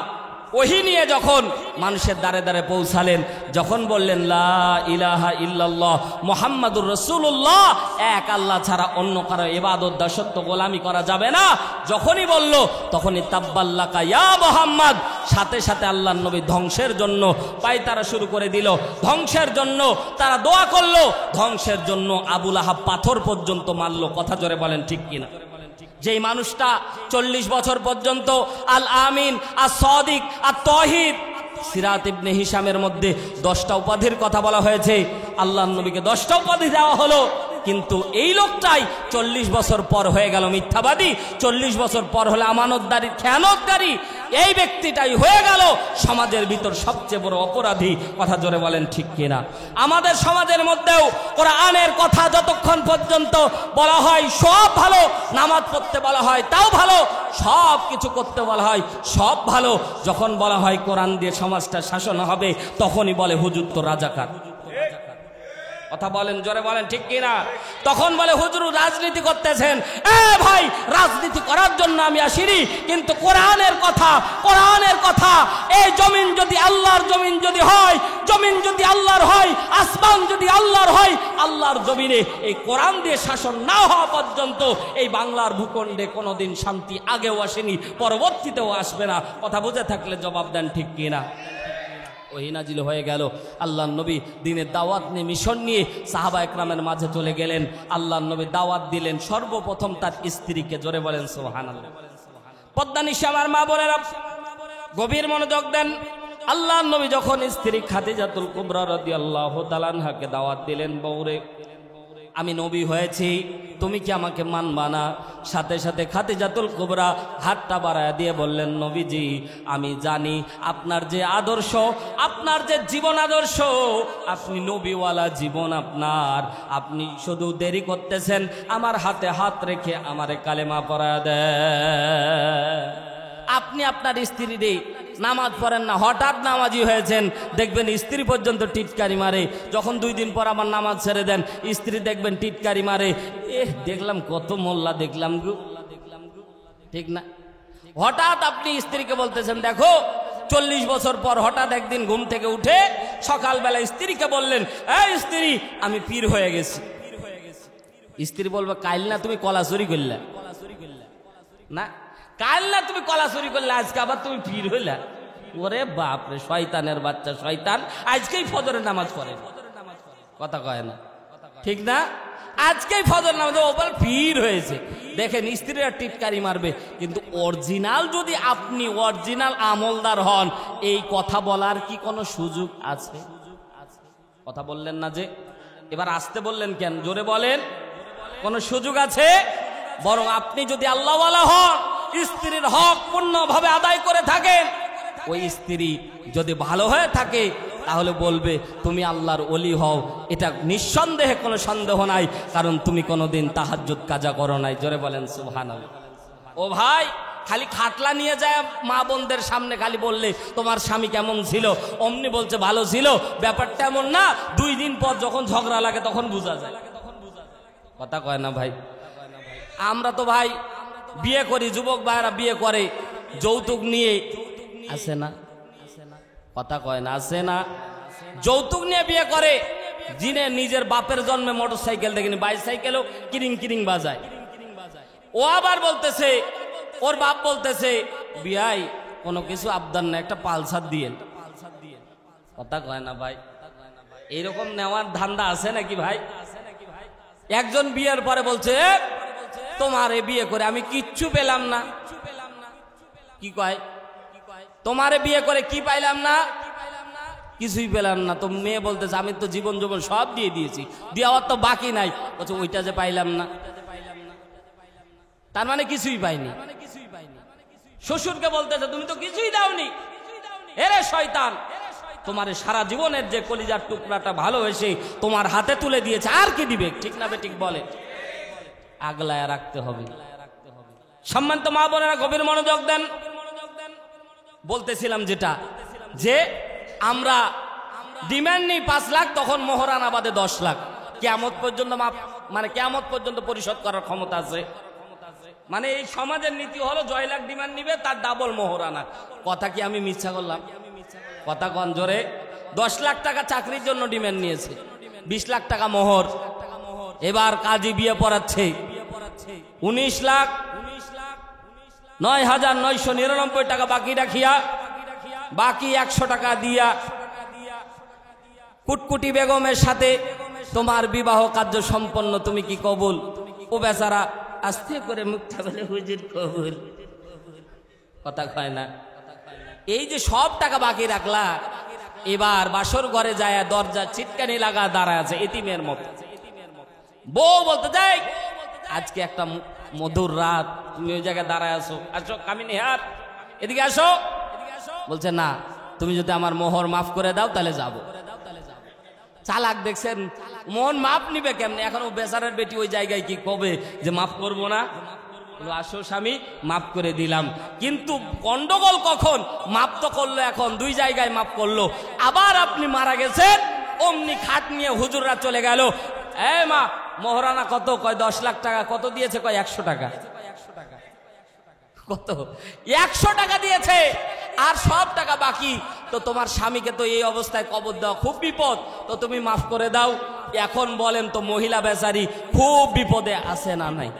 ওহী নিয়ে যখন মানুষের দ্বারে দ্বারে পৌঁছালেন, যখন বললেন লা ইলাহা ইল্লাল্লাহ মুহাম্মাদুর রাসূলুল্লাহ, এক আল্লাহ ছাড়া অন্য কারো ইবাদত দাসত্ব গোলামি করা যাবে না, যখনই বলল তখনই তাব্বাল্লাকা ইয়া মুহাম্মদ, সাথে সাথে আল্লাহর নবী ধ্বংসের জন্য পায়তারা শুরু করে দিল। ধ্বংসের জন্য তারা দোয়া করলো, ধ্বংসের জন্য আবু লাহাব পাথর পর্যন্ত মারলো। কথা জোরে বলেন ঠিক কিনা? যেই মানুষটা 40 বছর পর্যন্ত আল আমিন, আর সাদিক, আর তাওহীদ, সিরাত ইবনে হিশামের মধ্যে 10টা উপাধির কথা বলা হয়েছে, আল্লাহর নবীকে 10টা উপাধি দেওয়া হলো, কিন্তু এই লোকটাই 40 বছর পর হয়ে গেল মিথ্যাবাদী, 40 বছর পর হলে আমানতদারি, খেয়ানতকারী। এই ব্যক্তিটাই হয়ে গেল সমাজের ভিতর সবচেয়ে বড় অপরাধী। কথা জোরে বলেন ঠিক কিনা? আমাদের সমাজের মধ্যেও কোরআনের কথা যতক্ষণ পর্যন্ত বলা হয় সব ভালো, নামাজ পড়তে বলা হয় তাও ভালো, সব কিছু করতে বলা হয় সব ভালো, যখন বলা হয় কোরআন দিয়ে সমাজটা শাসন হবে, তখনই বলে হুজুর তো রাজাকার। কথা বলেন, জোরে বলেন ঠিক কিনা? তখন বলে হুজুর রাজনীতি করতেছেন। ভাই, রাজনীতি করার জন্য আমি আসিনি, কিন্তু কোরআনের কথা, কোরআনের কথা, এই জমিন যদি আল্লাহর জমিন যদি হয়, জমিন যদি আল্লাহর হয়, আসমান যদি আল্লাহর হয়, আল্লাহর জমিনে এই কোরআন দিয়ে শাসন না হওয়া পর্যন্ত এই বাংলার ভূখণ্ডে কোনোদিন শান্তি আগেও আসেনি, পরবর্তীতেও আসবে না। কথা বুঝে থাকলে জবাব দেন ঠিক কিনা? ওহী নাজিল হয়ে গেল। আল্লাহর নবী দ্বীনের দাওয়াত নিয়ে, মিশন নিয়ে সাহাবা একরামের মাঝে চলে গেলেন। আল্লাহর নবী দাওয়াত দিলেন সর্বপ্রথম তার স্ত্রীকে। জোরে বলেন সুবহানাল্লাহ। পদ্মা নিশা আমার মা বোনেরা গভীর মনোযোগ দেন। আল্লাহর নবী যখন স্ত্রী খাদিজাতুল কুবরা রাদিয়াল্লাহু তাআলা আনহাকে দাওয়াত দিলেন, বউরে আমি নবী হয়েছি, তুমি কি আমাকে মানবা না? সাথে সাথে খাদিজাতুল কুবরা হাতটা বাড়ায় দিয়ে বললেন, নবীজি আমি জানি আপনার যে আদর্শ, আপনার যে জীবন আদর্শ, আপনি নবীওয়ালা জীবন আপনার, আপনি শুধু দেরি করতেছেন, আমার হাতে হাত রেখে আমারে কালেমা পড়ায় দেন। আপনি আপনার স্ত্রীরে নামাজ পড়েন না, হঠাৎ নামাজি হয়েছেন, দেখবেন স্ত্রী পর্যন্ত টিটকারি মারে। যখন 2 দিন পর আমার নামাজ ছেড়ে দেন, স্ত্রী দেখবেন টিটকারি মারে। দেখলাম কত মোল্লা দেখলাম গো, ঠিক না? হঠাৎ আপনি স্ত্রীকে বলতেছেন, দেখো 40 বছর পর হঠাৎ একদিন ঘুম থেকে উঠে সকালবেলা স্ত্রীকে বললেন, এই স্ত্রী আমি পীর হয়ে গেছি। স্ত্রী বলবে, কাল না তুমি কলা চুরি করলে, না কাল না তুমি কলা চুরি করলে, আজকে আবার তুমি পীর হইলা। ওরে বাপরে, শয়তানের বাচ্চা শয়তান, আজকেই ফজরের নামাজ পড়ে। কথা কয় না, ঠিক না? আজকেই ফজর নামাজ ওপর পীর হয়েছে। দেখেন স্ত্রীরা টিটকারি মারবে, কিন্তু অরিজিনাল যদি আপনি অরিজিনাল আমলদার হন, এই কথা বলার কি কোনো সুযোগ আছে? কথা বললেন না যে, এবার আসতে বললেন কেন? জোরে বলেন, কোনো সুযোগ আছে? বরং আপনি যদি আল্লাহওয়ালা হন, স্ত্রীর হক পূর্ণভাবে আদায় করে থাকেন, ওই স্ত্রী যদি ভালো হয়ে থাকে তাহলে বলবে তুমি আল্লাহর ওলি হও, এটা নিঃসন্দেহে কোনো সন্দেহ নাই, কারণ তুমি কোনোদিন তাহাজ্জুদ কাজা করো নাই। জোরে বলেন সুবহানাল্লাহ। ও ভাই, খালি খাটলা নিয়ে যায় মা বোনদের সামনে খালি বললে তোমার স্বামী কেমন ছিল, অমনি বলছে ভালো ছিল, ব্যাপারটা এমন না। 2 দিন পর যখন ঝগড়া লাগে তখন বোঝা যায়। কথা কয় না ভাই? আমরা তো ভাই বিয়ে করি, যুবক ভাইরা বিয়ে করে যৌতুক নিয়ে, আছে না? কথা কয় না? আছে না? যৌতুক নিয়ে বিয়ে করে, যিনি নিজের বাপের জন্মে মোটরসাইকেল দেখিনি, বাইসাইকেলও কিরিং কিরিং বাজায়। ও আবার বলতেছে, ওর বাপ বলতেছে বিয়াই কোনো কিছু আবদার না, একটা পালসার দিয়েন। কথা কয় না ভাই? এইরকম নেওয়ার ধান্দা আছে নাকি ভাই? একজন বিয়ের পরে বলছে তোমারে বিয়ে করে আমি কিচ্ছু পেলাম না। কি কয়? তোমারে বিয়ে করে কি পাইলাম না? কিছুই পেলাম না। তো মেয়ে বলতেছে আমি তো জীবন জীবন সব দিয়ে দিয়েছি, দেওয়ার তো বাকি নাই। বলছে ওইটা যে পাইলাম না, তার মানে কিছুই পাইনি। শ্বশুরকে বলতেছে তুমি তো কিছুই দাওনি। এরে শয়তান, তোমার সারা জীবনের যে কলিজার টুকরাটা ভালোবেসে তোমার হাতে তুলে দিয়েছে, আর কি দিবে? ঠিক না বেঠিক বলে? আগলায় রাখতে হবে। সম্মানিত মা বোনেরা গভীর মনোযোগ দেন। বলতেছিলাম যেটা, যে আমরা ডিমান্ড নেই 5 লাখ, তখন মোহরানা বাদে 10 লাখ। কিয়ামত পর্যন্ত মানে কিয়ামত পর্যন্ত পরিশোধ করার ক্ষমতা আছে। মানে এই সমাজের নীতি হলো 6 লাখ ডিমান্ড নিবে, তার ডাবল মোহরানা। কথা কি আমি মিথ্যা করলাম? কথা কন জোরে। 10 লাখ টাকা চাকরির জন্য ডিমান্ড নিয়েছে, 20 লাখ টাকা মোহর। এবার কাজী বিয়ে পড়াচ্ছে 19 লাখ 9,999 টাকা বাকি রাখিয়া, বাকি 100 টাকা দিয়া কুটকুটি বেগমের সাথে তোমার বিবাহ কার্য সম্পন্ন, তুমি কি কবুল? ও বেচারা আস্তে করে মুখটা বলে হুজুর কবুল। কথা কয় না? এই যে সব টাকা বাকি রাখলা, এবার বাসর ঘরে যায় দরজা চিটকানি লাগা দাঁড়ায় আছে এতিমের মতো। বউ বলতে যাই আজকে একটা মধুর রাত, তুমি ওই জায়গায় দাঁড়ায় আছো, আসো কামিনী হার এদিকে আসো। বলছে না, তুমি যদি আমার মোহর মাফ করে দাও তাহলে যাবো। চালাক দেখছেন, মন মাপ নিবে কেমনে? এখন ও বেচারার বেটি ওই জায়গায় কি কবে যে মাফ করবো না? আসো স্বামী মাফ করে দিলাম। কিন্তু গন্ডগোল কখন? মাপ তো করলো, এখন 2 জায়গায় মাপ করলো। আবার আপনি মারা গেছেন, অমনি খাট নিয়ে হুজুররা চলে গেল। এ মা মোহরানা কত? কয় 10 লাখ টাকা। কত দিয়েছে? কয় 100 টাকা। কত? 100 টাকা দিয়েছে, আর সব টাকা বাকি। তো তোমার স্বামীকে তো এই অবস্থায় কবর দেওয়া খুব বিপদ, তো তুমি মাফ করে দাও। এখন বলেন তো মহিলা বেচারি খুব বিপদে আছে না নাই?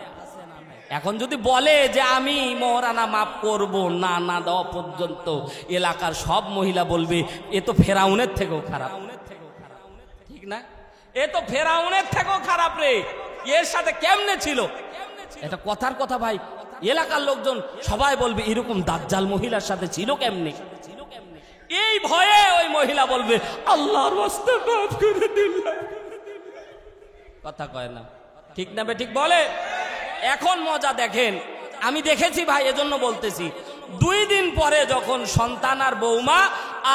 এখন যদি বলে যে আমি মোহরানা মাফ করব না, না দেওয়া পর্যন্ত, এলাকার সব মহিলা বলবে এ তো ফেরাউনের থেকেও খারাপ। ঠিক না? এ তো ফেরাউনের থেকেও খারাপ রে, এর সাথে কেমনে ছিল? এটা কথার কথা ভাই। এলাকার লোকজন সবাই বলবে এরকম দাজ্জাল মহিলার সাথে ছিল কেমনে? এই ভয়ে ওই মহিলা বলবে আল্লাহর রাস্তে মাফ করে দিলাম। কথা কয় না? ঠিক না বে ঠিক বলে? এখন মজা দেখেন, আমি দেখেছি ভাই, এজন্য বলতেছি। 2 দিন পরে যখন সন্তান আর বৌমা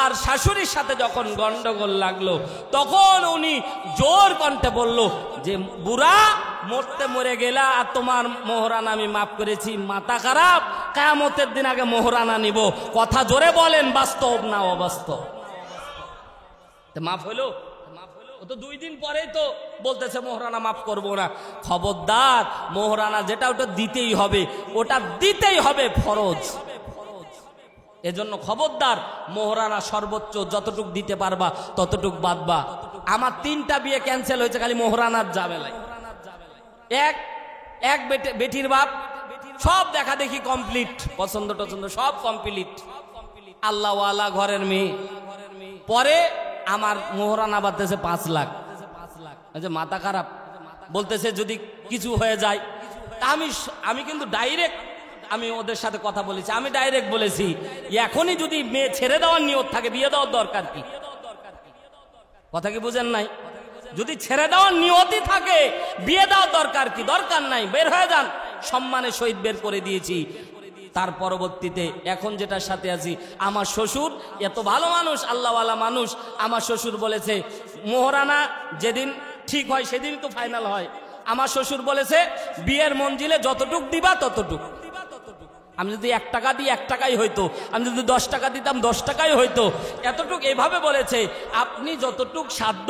আর শাশুড়ির সাথে যখন গন্ডগোল লাগলো, তখন উনি জোর কণ্ঠে বলল যে বুড়া মরতে মরে গেলা, আর তোমার মোহরানা আমি মাফ করেছি, মাথা খারাপ? কিয়ামতের দিন আগে মোহরানা নিব। কথা জোরে বলেন, বাস্তব না অবাস্তব? মাফ হলো? ও তো 2 দিন পরেই তো বলতেছে মোহরানা মাফ করবো না। খবরদার, মোহরানা যেটা ওটা দিতেই হবে, ওটা দিতেই হবে, ফরজ। এজন্য খবরদার, মোহরানা সর্বোচ্চ যতটুক দিতে পারবা ততটুক বাদবা। আমার 3টা বিয়ে ক্যান্সেল হয়েছে খালি মোহরানার ঝামেলায়। এক বেটির বাপ সব দেখা দেখি কমপ্লিট, পছন্দ টছন্দ সব কমপ্লিট, আল্লাহওয়ালা ঘরের মেয়ে। পরে আমার মোহরানা বাড়তেছে 5 লাখ। মাথা খারাপ, বলতেছে যদি কিছু হয়ে যায়। আমি কিন্তু ডাইরেক্ট আমি ওদের সাথে কথা বলেছি, আমি ডাইরেক্ট বলেছি এখনই যদি মেয়ে ছেড়ে দেওয়ার নিয়ত থাকে বিয়ে দেওয়ার দরকার কি? কথা কি বুঝেন নাই? যদি ছেড়ে দেওয়ার নিয়তই থাকে বিয়ে দেওয়ার দরকার কি? দরকার নাই, বের হয়ে যান। সম্মানের সহিত বের করে দিয়েছি। তার পরবর্তীতে এখন যেটার সাথে আছি, আমার শ্বশুর এত ভালো মানুষ, আল্লাহওয়ালা মানুষ। আমার শ্বশুর বলেছে মোহরানা যেদিন ঠিক হয় সেদিনই তো ফাইনাল হয়। আমার শ্বশুর বলেছে বিয়ের মঞ্জিলে যতটুক দিবা ততটুক। আমি যদি 1 টাকা দিই 1 টাকাই হইতো, আমি যদি 10 টাকা দিতাম 10 টাকাই হইতো, এতটুক। এভাবে বলেছে আপনি যতটুক সাধ্য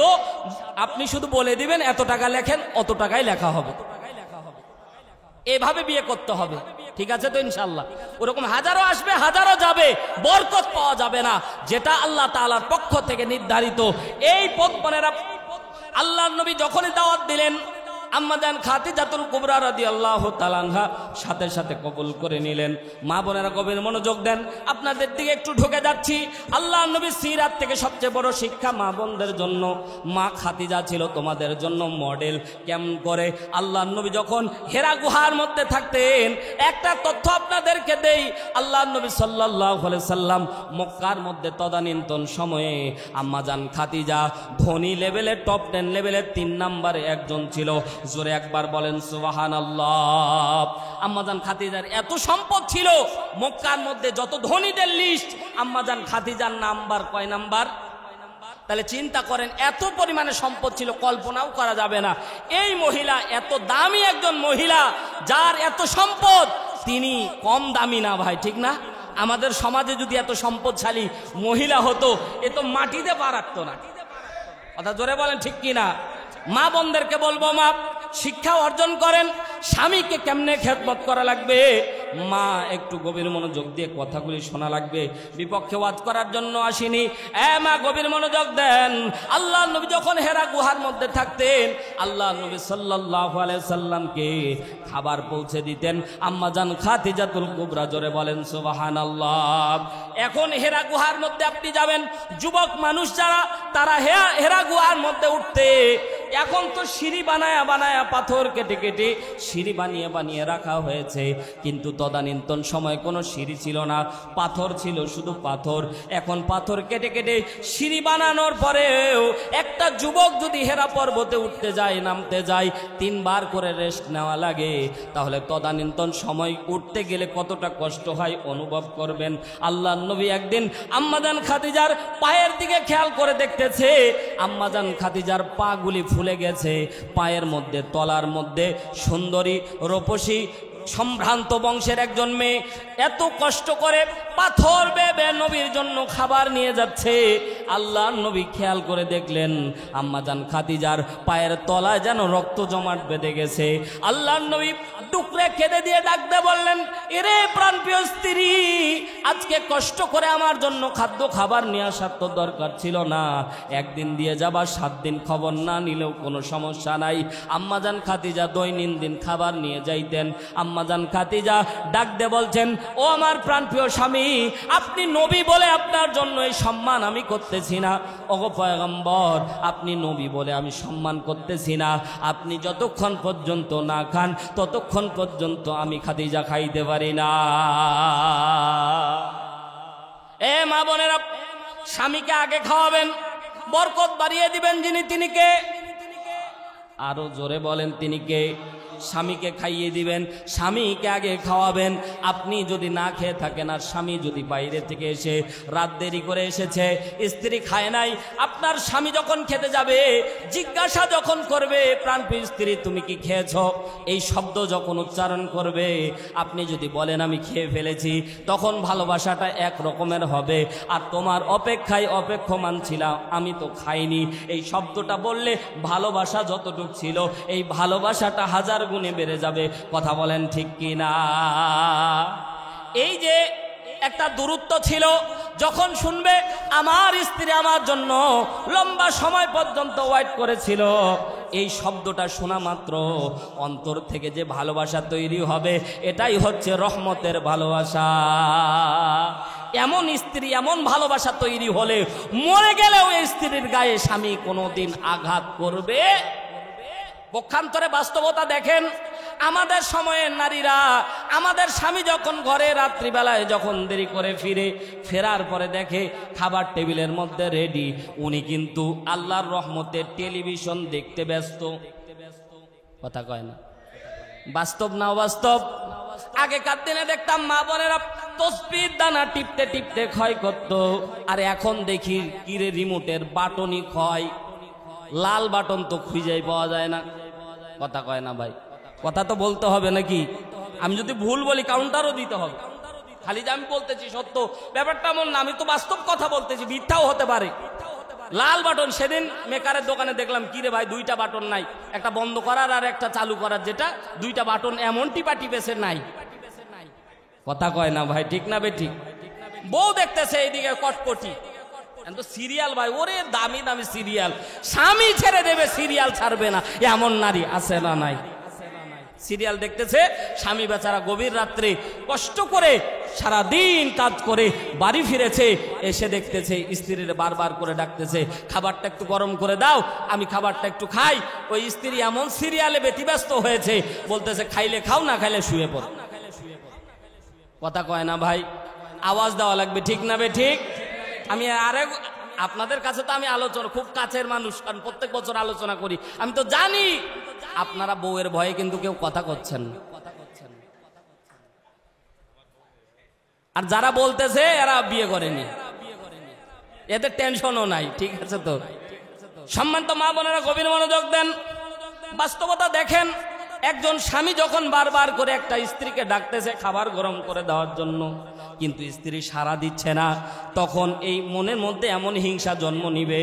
আপনি শুধু বলে দিবেন এত টাকা লেখেন, অত টাকাই লেখা হবে। এভাবে বিয়ে করতে হবে, ঠিক আছে তো ইনশাআল্লাহ। ওরকম হাজারো আসবে হাজারো যাবে, বরকত পাওয়া যাবে না, যেটা আল্লাহ তাআলার পক্ষ থেকে নির্ধারিত। এই পথ বোনেরা, আল্লাহর নবী যখনই দাওয়াত দিলেন, আম্মা জান খাদিজাতুল কুবরা রাদিয়াল্লাহু তাআলা আনহা সাথে সাথে কবুল করে নিলেন। মা বোনেরা গভীর মনোযোগ দেন, আপনাদের দিকে একটু ঢুকে যাচ্ছি। আল্লাহর নবী সিরাত থেকে সবচেয়ে বড় শিক্ষা মা বোনদের জন্য। মা খাদিজা ছিল তোমাদের জন্য মডেল। কেমন করে? আল্লাহর নবী যখন হেরা গুহার মধ্যে থাকতেন, একটা তথ্য আপনাদেরকে দেই। আল্লাহর নবী সাল্লাল্লাহু আলাইহি সাল্লাম মক্কার মধ্যে তদানীন্তন সময়ে আম্মা জান খাদিজা ধনী লেভেলের, টপ 10 লেভেলের 3 নম্বরে একজন ছিল। জোরে একবার বলেন সুবহানাল্লাহ। আম্মাজান খাদিজার এত সম্পদ ছিল, মক্কার মধ্যে যত ধনীদের লিস্ট আম্মাজান খাদিজার নাম্বার কয় নাম্বার? তাহলে চিন্তা করেন, এত পরিমাণে সম্পদ ছিল, কল্পনাও করা যাবে না। এই মহিলা এত দামি একজন মহিলা, যার এত সম্পদ, তিনি কম দামি না ভাই, ঠিক না? আমাদের সমাজে যদি এত সম্পদশালী মহিলা হতো, এ তো মাটিতে পা রাখতো না। কথা জোরে বলেন ঠিক কিনা? মা বোনদেরকে বলবো, মা শিক্ষা অর্জন করেন, স্বামীকে কেমনে খেদমত করা লাগবে। মা একটু গভীর মনোযোগ দিয়ে কথাগুলি শোনা লাগবে, বিপক্ষে ওয়াজ করার জন্য আসিনি। মা গভীর মনোযোগ দেন। আল্লাহ নবী যখন হেরা গুহার মধ্যে থাকতেন, আল্লাহ নবী সাল্লাল্লাহু আলাইহি সাল্লামকে খাবার পৌঁছে দিতেন আম্মা জান খাদিজাতুল কুবরা। জোরে বলেন সুবহানাল্লাহ। এখন হেরা গুহার মধ্যে আপনি যাবেন, যুবক মানুষ যারা, তারা হেরা গুহার মধ্যে উঠতে, এখন তো সিঁড়ি বানায়া বানায়া পাথর কেটে কেটে সিঁড়ি বানিয়ে বানিয়ে রাখা হয়েছে, কিন্তু তদানীন্তন সময় কোনো সিঁড়ি ছিল না, পাথর ছিল, শুধু পাথর। এখন পাথর কেটে কেটে সিঁড়ি বানানোর পরেও একটা যুবক যদি হেরা পর্বতে উঠতে যায়, নামতে যায়, 3 বার করে রেস্ট নেওয়া লাগে, তাহলে তদানীন্তন সময় উঠতে গেলে কতটা কষ্ট হয় অনুভব করবেন। আল্লাহর নবী একদিন আম্মাজান খাদিজার পায়ের দিকে খেয়াল করে দেখতেছে, আম্মাজান খাদিজার পাগুলি ফুলে গেছে, পায়ের মধ্যে, তলার মধ্যে সুন্দরী রূপসী সম্ভ্রান্ত বংশের একজন মেয়ে এত কষ্ট করে পাথর বেবে নবীর জন্য খাবার নিয়ে যাচ্ছে। আল্লাহর নবী খেয়াল করে দেখলেন আম্মাজান খাদিজার পায়ের তলায় যেন রক্ত জমাট বেঁধে গেছে। আল্লাহর নবী টুকরে কেঁদে দিয়ে ডাকতে বললেন, এরে প্রাণপ্রিয় স্ত্রী, আজকে কষ্ট করে আমার জন্য খাদ্য খাবার নিয়ে আসার তো দরকার ছিল না, একদিন দিয়ে যাবার 7 দিন খবর না নিলেও কোনো সমস্যা নাই। আম্মাজান খাদিজা দৈনন্দিন খাবার নিয়ে যাইতেন। আম্মাজান খাদিজা ডাক দিয়ে বলছেন, ও আমার প্রাণপ্রিয় স্বামী, আপনি নবী বলে আপনার জন্য এই সম্মান আমি করতেছি না। ওগো পয়গম্বর, আপনি নবী বলে আমি সম্মান করতেছি না, আপনি যতক্ষণ পর্যন্ত না খান ততক্ষণ পর্যন্ত আমি খাদিজা খাইতে পারি না। এ মা বোনেরা, স্বামীকে আগে খাওয়াবেন, বরকত বাড়িয়ে দিবেন যিনি, তিনি কে? আরো জোরে বলেন, তিনি কে? স্বামীকে খাইয়ে দিবেন, স্বামীকে আগে খাওয়াবেন। আপনি যদি না খেয়ে থাকেন আর স্বামী যদি বাইরে থেকে এসে রাত দেরি করে এসেছে, স্ত্রী খায় নাই, আপনার স্বামী যখন খেতে যাবে জিজ্ঞাসা যখন করবে, প্রাণপ্রিয় স্ত্রী তুমি কি খেয়েছ, এই শব্দ যখন উচ্চারণ করবে, আপনি যদি বলেন আমি খেয়ে ফেলেছি, তখন ভালোবাসাটা এক রকমের হবে। আর তোমার অপেক্ষায় অপেক্ষমান ছিলাম, আমি তো খাইনি, এই শব্দটা বললে ভালোবাসা যতটুকু ছিল এই ভালোবাসাটা 1000 গুণে বেড়ে যাবে। কথা বলেন ঠিক কি না? এই যে একটা দূরত্ব ছিল, যখন শুনবে আমার স্ত্রী আমার জন্য লম্বা সময় পর্যন্ত ওয়েট করেছিল, এই শব্দটা শোনা মাত্র অন্তর থেকে যে ভালোবাসা তৈরি হবে, এটাই হচ্ছে রহমতের ভালোবাসা। এমন স্ত্রী, এমন ভালোবাসা তৈরি হলে মরে গেলেও এই স্ত্রীর গায়ে স্বামী কোনোদিন আঘাত করবে। পক্ষান্তরে বাস্তবতা দেখেন, আমাদের সময়ের নারীরা, আমাদের স্বামী যখন ঘরে রাত্রিবেলায় যখন দেরি করে ফেরার পরে দেখে খাবার টেবিলের মধ্যে রেডি, উনি কিন্তু আল্লাহর রহমতে টেলিভিশন দেখতে ব্যস্ত। কথা কয় না? বাস্তব না অবাস্তব? আগেকার দিনে দেখতাম মা বোনেরা তসবির দানা টিপতে টিপতে ক্ষয় করত, আর এখন দেখি কিরে রিমোটের বাটনই ক্ষয়, লাল বাটন তো খুঁজেই পাওয়া যায় না। কথা কয় না ভাই, কথা তো বলতে হবে নাকি? আমি যদি ভুল বলি কাউন্টারও দিতে হবে। খালি যে আমি বলতেছি সত্য, ব্যাপারটা এমন না, আমি তো বাস্তব কথা বলতেছি, মিথ্যাও হতে পারে। লাল বাটন সেদিন মেকারের দোকানে দেখলাম, কি রে ভাই দুইটা বাটন নাই, একটা বন্ধ করার আর একটা চালু করার, যেটা দুইটা বাটন এমন টিপা টিপেছে নাই। কথা কয় না ভাই, ঠিক না বেঠিক? বউ দেখতেছে এইদিকে কটকটি, তো সিরিয়াল ভাই, ওরে দামি দামি সিরিয়াল, স্বামী ছেড়ে দেবে সিরিয়াল ছাড়বে না, এমন নারী আছে না নাই? সিরিয়াল দেখতেছে, স্বামী বেচারা গভীর রাত্রে কষ্ট করে সারা দিন কাজ করে বাড়ি ফিরেছে, এসে দেখতেছে স্ত্রীর বারবার করে ডাকতেছে, খাবারটা একটু গরম করে দাও, আমি খাবারটা একটু খাই। ওই স্ত্রী এমন সিরিয়ালে ব্যতিব্যস্ত হয়েছে, বলতেছে খাইলে খাও, না খাইলে শুয়ে পড়ো। কথা কয় না ভাই? আওয়াজ দেওয়া লাগবে, ঠিক না বে ঠিক? আমি আরেক আপনাদের কাছে তো আমি আলোচনা, খুব কাছের মানুষ, কারণ প্রত্যেক বছর আলোচনা করি, আমি তো জানি আপনারা বউয়ের ভয়ে কিন্তু কেউ কথা করছেন। আর যারা বলতেছে এরা বিয়ে করেনি, এদের টেনশনও নাই, ঠিক আছে তো? সম্মানিত মা বোনেরা গভীর মনোযোগ দেন, বাস্তবতা দেখেন। একজন স্বামী যখন বারবার করে একটা স্ত্রীকে ডাকতেছে খাবার গরম করে দেওয়ার জন্য, কিন্তু স্ত্রী সাড়া দিচ্ছে না, তখন এই মনের মধ্যে এমন হিংসা জন্ম নিবে,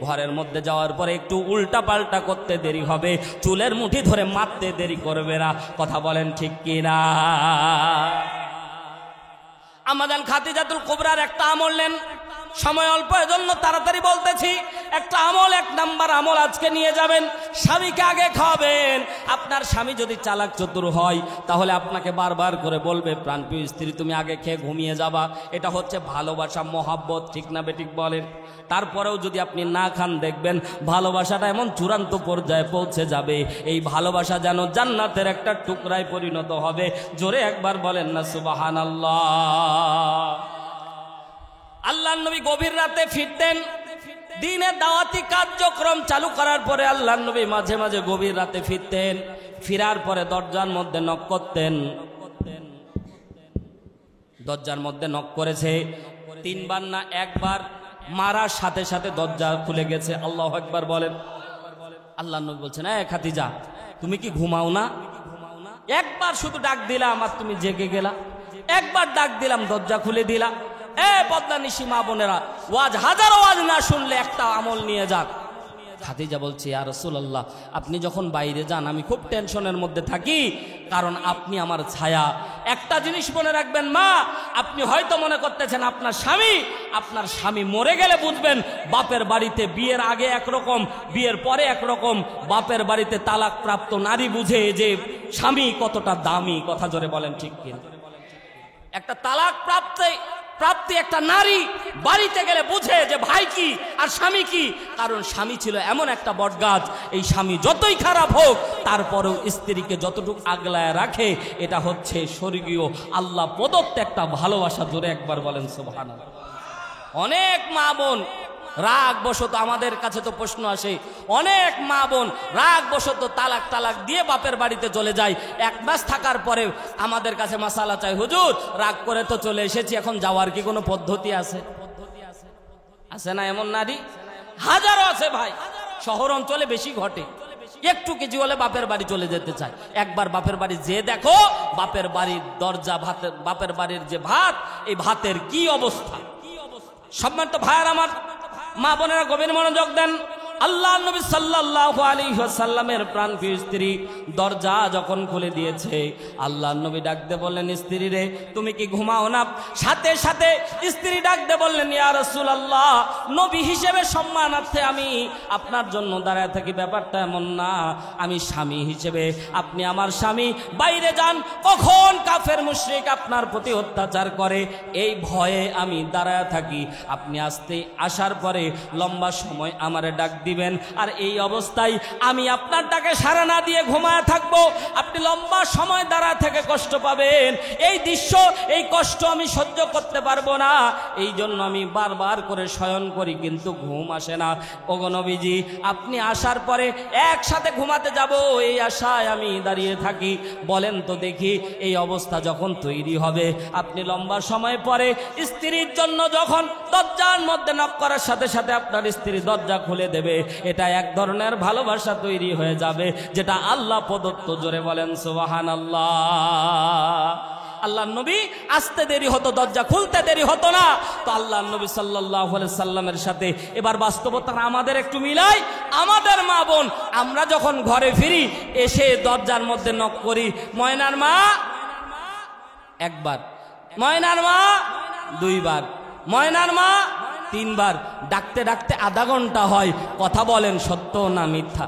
ঘরের মধ্যে যাওয়ার পরে একটু উল্টা পাল্টা করতে দেরি হবে, চুলের মুঠি ধরে মারতে দেরি করবে না। কথা বলেন ঠিক কিনা? আমাদের খাদিজাতুল কুবরার একটা আমল নেন, সময় অল্প এজন্য তাড়াতাড়ি বলতেছি। একটা আমল, এক নাম্বার আমল আজকে নিয়ে যাবেন, স্বামীকে আগে খাওয়াবেন। আপনার স্বামী যদি চালাক চতুর হয়, তাহলে আপনাকে বারবার করে বলবে, প্রাণপ্রিয় স্ত্রী তুমি আগে খেয়ে ঘুমিয়ে যাবা। এটা হচ্ছে ভালোবাসা, মহাব্বত, ঠিক না বেঠিক বলেন? তারপরেও যদি আপনি না খান, দেখবেন ভালোবাসাটা এমন চূড়ান্ত পর্যায়ে পৌঁছে যাবে, এই ভালোবাসা যেন জান্নাতের একটা টুকরায় পরিণত হবে। জোরে একবার বলেন না সুবহানাল্লাহ। আল্লাহর নবী গভীর রাতে ফিরতেন, দিনের দাওয়াতি কার্যক্রম চালু করার পরে আল্লাহর নবী মাঝে মাঝে গভীর রাতে ফিরতেন। ফিরার পরে দরজার মধ্যে নক করতেন, দরজার মধ্যে নক করেছে 3 বার না 1 বার, মারার সাথে সাথে দরজা খুলে গেছে। আল্লাহু আকবার বলেন। আল্লাহর নবী বলছেন, এ খাদিজা তুমি কি ঘুমাও না? একবার শুধু ডাক দিলাম আর তুমি জেগে গেলা, একবার ডাক দিলাম দরজা খুলে দিলা। এ বদনানিশি মা বোনেরা, ওয়াজ হাজার ওয়াজ না শুনলে একটা আমল নিয়ে যাক। খাদিজা বলছে, ইয়া রাসূলুল্লাহ আপনি যখন বাইরে যান আমি খুব টেনশনের মধ্যে থাকি, কারণ আপনি আমার ছায়া। একটা জিনিস মনে রাখবেন মা, আপনি হয়তো মনে করতেছেন আপনার স্বামী মরে গেলে বুঝবেন বাপের বাড়িতে বিয়ের আগে একরকম, বিয়ের পরে একরকম। বাপের বাড়িতে তালাক প্রাপ্ত নারী বুঝে যে স্বামী কতটা দামি। কথা জোরে বলেন ঠিক কিনা? একটা তালাক প্রাপ্তি একটা নারী বাড়িতে গেলে বুঝে যে ভাই কি আর স্বামী কি। কারণ স্বামী ছিল এমন একটা বটগাছ, এই স্বামী যতই খারাপ হোক তারপরেও স্ত্রীকে যতটুকু আগলায় রাখে, এটা হচ্ছে স্বর্গীয় আল্লাহ প্রদত্ত একটা ভালোবাসা। জোরে একবার বলেন সুবহানাল্লাহ। অনেক মা বোন রাগ বশত, আমাদের কাছে তো প্রশ্ন আসে, অনেক মা বোন রাগ বশত তালাক দিয়ে বাপের বাড়িতে চলে যায়। 1 মাস থাকার পরে আমাদের কাছে মাসালা চাই, হুজুর রাগ করে তো চলে এসেছি, এখন যাওয়ার কি কোনো পদ্ধতি আছে? আছে না এমন নারী? হাজারো আছে ভাই, শহর অঞ্চলে বেশি ঘটে। একটু কিছু হলে বাপের বাড়ি চলে যেতে চায়। একবার বাপের বাড়ি যে দেখো, বাপের বাড়ির দরজা, বাপের বাড়ির যে ভাত, এই ভাতের কি অবস্থা। সম্মানিত ভাইয়ার আমার, মা বোনেরা গভীর মনোযোগ দেন। আল্লাহ নবী সাল্লাল্লাহু আলাইহি ওয়াসাল্লামের প্রাণপ্রিয় স্ত্রী দরজা যখন খুলে দিয়েছে, আল্লাহ নবী ডাকতে বললেন, স্ত্রী রে তুমি কি ঘুমাও না? সাথে সাথে স্ত্রী ডাকতে বললেন, ইয়া রাসূলুল্লাহ নবী হিসেবে সম্মানার্থে আমি আপনার জন্য দাঁড়ায় থাকি, ব্যাপারটা এমন না, আমি স্বামী হিসেবে, আপনি আমার স্বামী, বাইরে যান, কখন কাফের মুশরিক আপনার প্রতি অত্যাচার করে এই ভয়ে আমি দাঁড়ায় থাকি। আপনি আসার পরে লম্বা সময় আমারে ডাক দিবেন, আর এই অবস্থায় আমি আপনার ডাকে সাড়া না দিয়ে ঘুমায় থাকবো। আপনি লম্বা সময় দাঁড়া থেকে কষ্ট পাবেন। এই দৃশ্য, এই কষ্ট আমি সহ্য করতে পারবো না। এই জন্য আমি বারবার করে শয়ন করি, কিন্তু ঘুম আসে না। ওগো নবীজি, আপনি আসার পরে একসাথে ঘুমাতে যাব, এই আশায় আমি দাঁড়িয়ে থাকি। বলেন তো দেখি, এই অবস্থা যখন তৈরি হবে, আপনি লম্বা সময় পরে স্ত্রীর জন্য যখন দরজার মধ্যে নক করার সাথে সাথে আপনার স্ত্রী দরজা খুলে দেবে, এটা এক ধরনের ভালোবাসা তৈরি হয়ে যাবে, যেটা আল্লাহ প্রদত্ত। জোরে বলেন সুবহানাল্লাহ। আল্লাহর নবী আসতে দেরি হতো, দরজা খুলতে দেরি হতো না। তো আল্লাহর নবী সাল্লাল্লাহু আলাইহি সাল্লামের সাথে এবার বাস্তবতা আমাদের একটু মিলাই। আমাদের মা বোন, আমরা যখন ঘরে ফিরি, এসে দরজার মধ্যে নক করি, ময়নার মা একবার, ময়নার মা দুইবার, ময়নার মা তিনবার, ডাকতে ডাকতে আধা ঘন্টা হয়। কথা বলেন সত্য না মিথ্যা?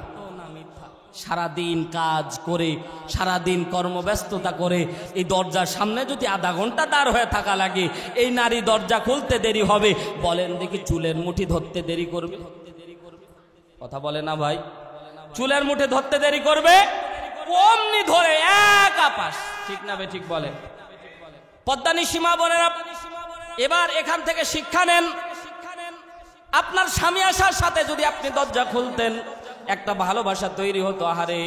সারাদিন কাজ করে, সারাদিন কর্মব্যস্ততা করে, এই দরজার সামনে যদি আধা ঘন্টা দাঁড় হয়ে থাকা লাগে, এই নারী দরজা খুলতে দেরি হবে। বলেন দেখি, চুলের মুঠি ধরতে দেরি করবে? কথা বলে না ভাই? চুলের মুঠি ধরতে দেরি করবে? অমনি ধরে এক আপাস। ঠিক না বে ঠিক বলে? পদ্মানি সীমা বোনেরা, এবার এখান থেকে শিক্ষা নেন। আপনার স্বামী আসার সাথে যদি আপনি দরজা খুলতেন, একটা ভালোবাসা তৈরি হতো। আহারে,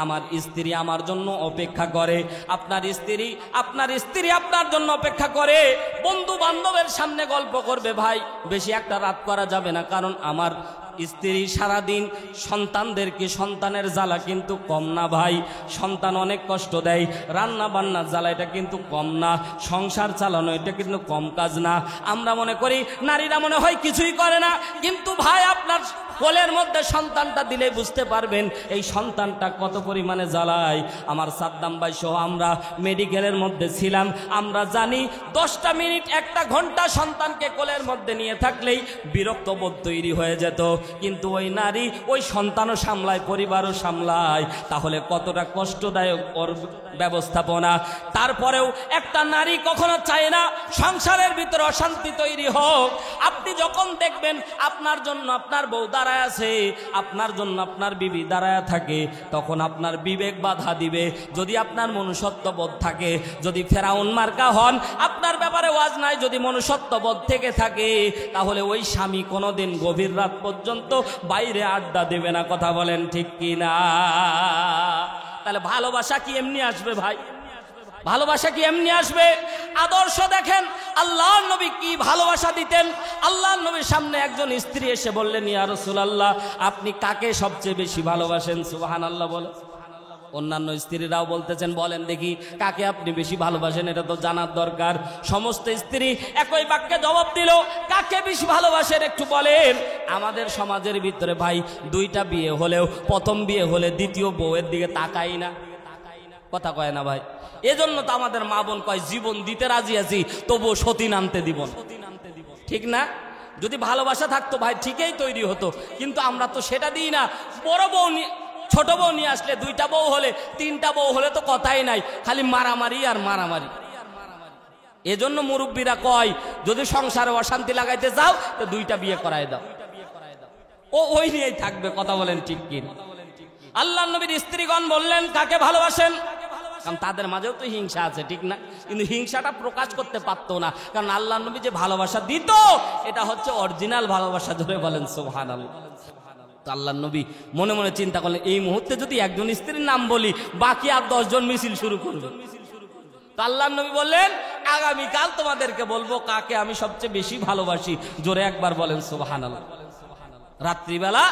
আমার স্ত্রী আমার জন্য অপেক্ষা করে। আপনার স্ত্রী আপনার জন্য অপেক্ষা করে। বন্ধু বান্ধবের সামনে গল্প করবে, ভাই বেশি একটা রাত করা যাবে না, কারণ আমার স্ত্রী সারাদিন সন্তানদেরকে, সন্তানের জ্বালা কিন্তু কম না ভাই। সন্তান অনেক কষ্ট দেয়, রান্না বান্নার জ্বালা এটা কিন্তু কম না, সংসার চালানো এটা কিন্তু কম কাজ না। আমরা মনে করি নারীরা মনে হয় কিছুই করে না, কিন্তু ভাই আপনার কোলের মধ্যে সন্তানটা দিলে বুঝতে পারবেন এই সন্তানটা কত পরিমাণে জ্বালায়। আমার সাদ্দাম ভাই সহ আমরা মেডিকেলের মধ্যে ছিলাম, আমরা জানি 10টা মিনিট 1টা ঘন্টা সন্তানকে কোলের মধ্যে নিয়ে থাকলেই বিরক্ত বোধ তৈরি হয়ে যেত। কিন্তু ওই নারী ওই সন্তানও সামলায়, পরিবারও সামলায়, তাহলে কতটা কষ্টদায়ক ওর ব্যবস্থাপনা। তারপরেও একটা নারী কখনো চায় না সংসারের ভিতরে অশান্তি তৈরি হোক। আপনি যখন দেখবেন আপনার জন্য আপনার বউ দাঁড়ায় আছে, আপনার জন্য আপনার বিবি দাঁড়ায় থাকে, তখন আপনার বিবেক বাধা দিবে। যদি আপনার মনুষ্যত্ববোধ থাকে, যদি ফেরাউন মার্কা হন, আপনার ব্যাপারে ওয়াজ নাই, যদি মনুষ্যত্ববোধ থেকে থাকে, তাহলে ওই স্বামী কোনোদিন গভীর রাত পর্যন্ত বাইরে আড্ডা দেবে না। কথা বলেন ঠিক কি না? তাহলে ভালোবাসা কি এমনি আসবে ভাই? ভালোবাসা কি এমনি আসবে? আদর্শ দেখেন আল্লাহর নবী কি ভালোবাসা দিতেন। আল্লাহর নবীর সামনে একজন স্ত্রী এসে বললেন, ইয়া রাসূলুল্লাহ, আপনি কাকে সবচেয়ে বেশি ভালোবাসেন? সুবহানাল্লাহ বলে। অন্যান্য স্ত্রীরাও বলতেছেন, বলেন দেখি কাকে আপনি বেশি ভালোবাসেন, এটা তো জানার দরকার। সমস্ত স্ত্রী একই বাক্যে জবাব দিল, কাকে বেশি ভালোবাসেন একটু বলেন। আমাদের সমাজের ভিতরে ভাই 2টা বিয়ে হলেও প্রথম বিয়ে হলে দ্বিতীয় বউয়ের দিকে তাকাই না। কথা কয় না ভাই? এজন্য তো আমাদের মা বোন কয়, জীবন দিতে রাজি আছি তবুও সতী নামতে দিব না। ঠিক না? যদি ভালোবাসা থাকতো ভাই ঠিকই তৈরি হতো, কিন্তু আমরা তো সেটা দিই না। বড় বউ, ছোট বউ নিয়ে আসলে 2টা বউ হলে, 3টা বউ হলে তো কথাই নাই, খালি মারামারি আর মারামারি। এজন্য মুরব্বীরা কয়, যদি সংসারে অশান্তি লাগাইতে যাও তো 2টা বিয়ে করায় দাও, ও ওই নিয়েই থাকবে। কথা বলেন ঠিক কি? আল্লাহর নবীর স্ত্রীগণ বললেন, কাকে ভালোবাসেন? কারণ তাদের মাঝেও তো হিংসা আছে, ঠিক না? কিন্তু হিংসাটা প্রকাশ করতে পারতো না, কারণ আল্লাহর নবী যে ভালোবাসা দিত এটা হচ্ছে অরিজিনাল ভালোবাসা। ধরে বলেন সুবহানাল্লাহ। তো আল্লাহর নবী মনে মনে চিন্তা করলেন, এই মুহূর্তে যদি একজন স্ত্রীর নাম বলি, বাকি আর 10 জন মিছিল শুরু করবে। তো আল্লাহর নবী বললেন, আগামীকাল তোমাদেরকে বলবো কাকে আমি সবচেয়ে বেশি ভালোবাসি। জোরে একবার বলেন সুবহানাল্লাহ। রাত্রিবেলা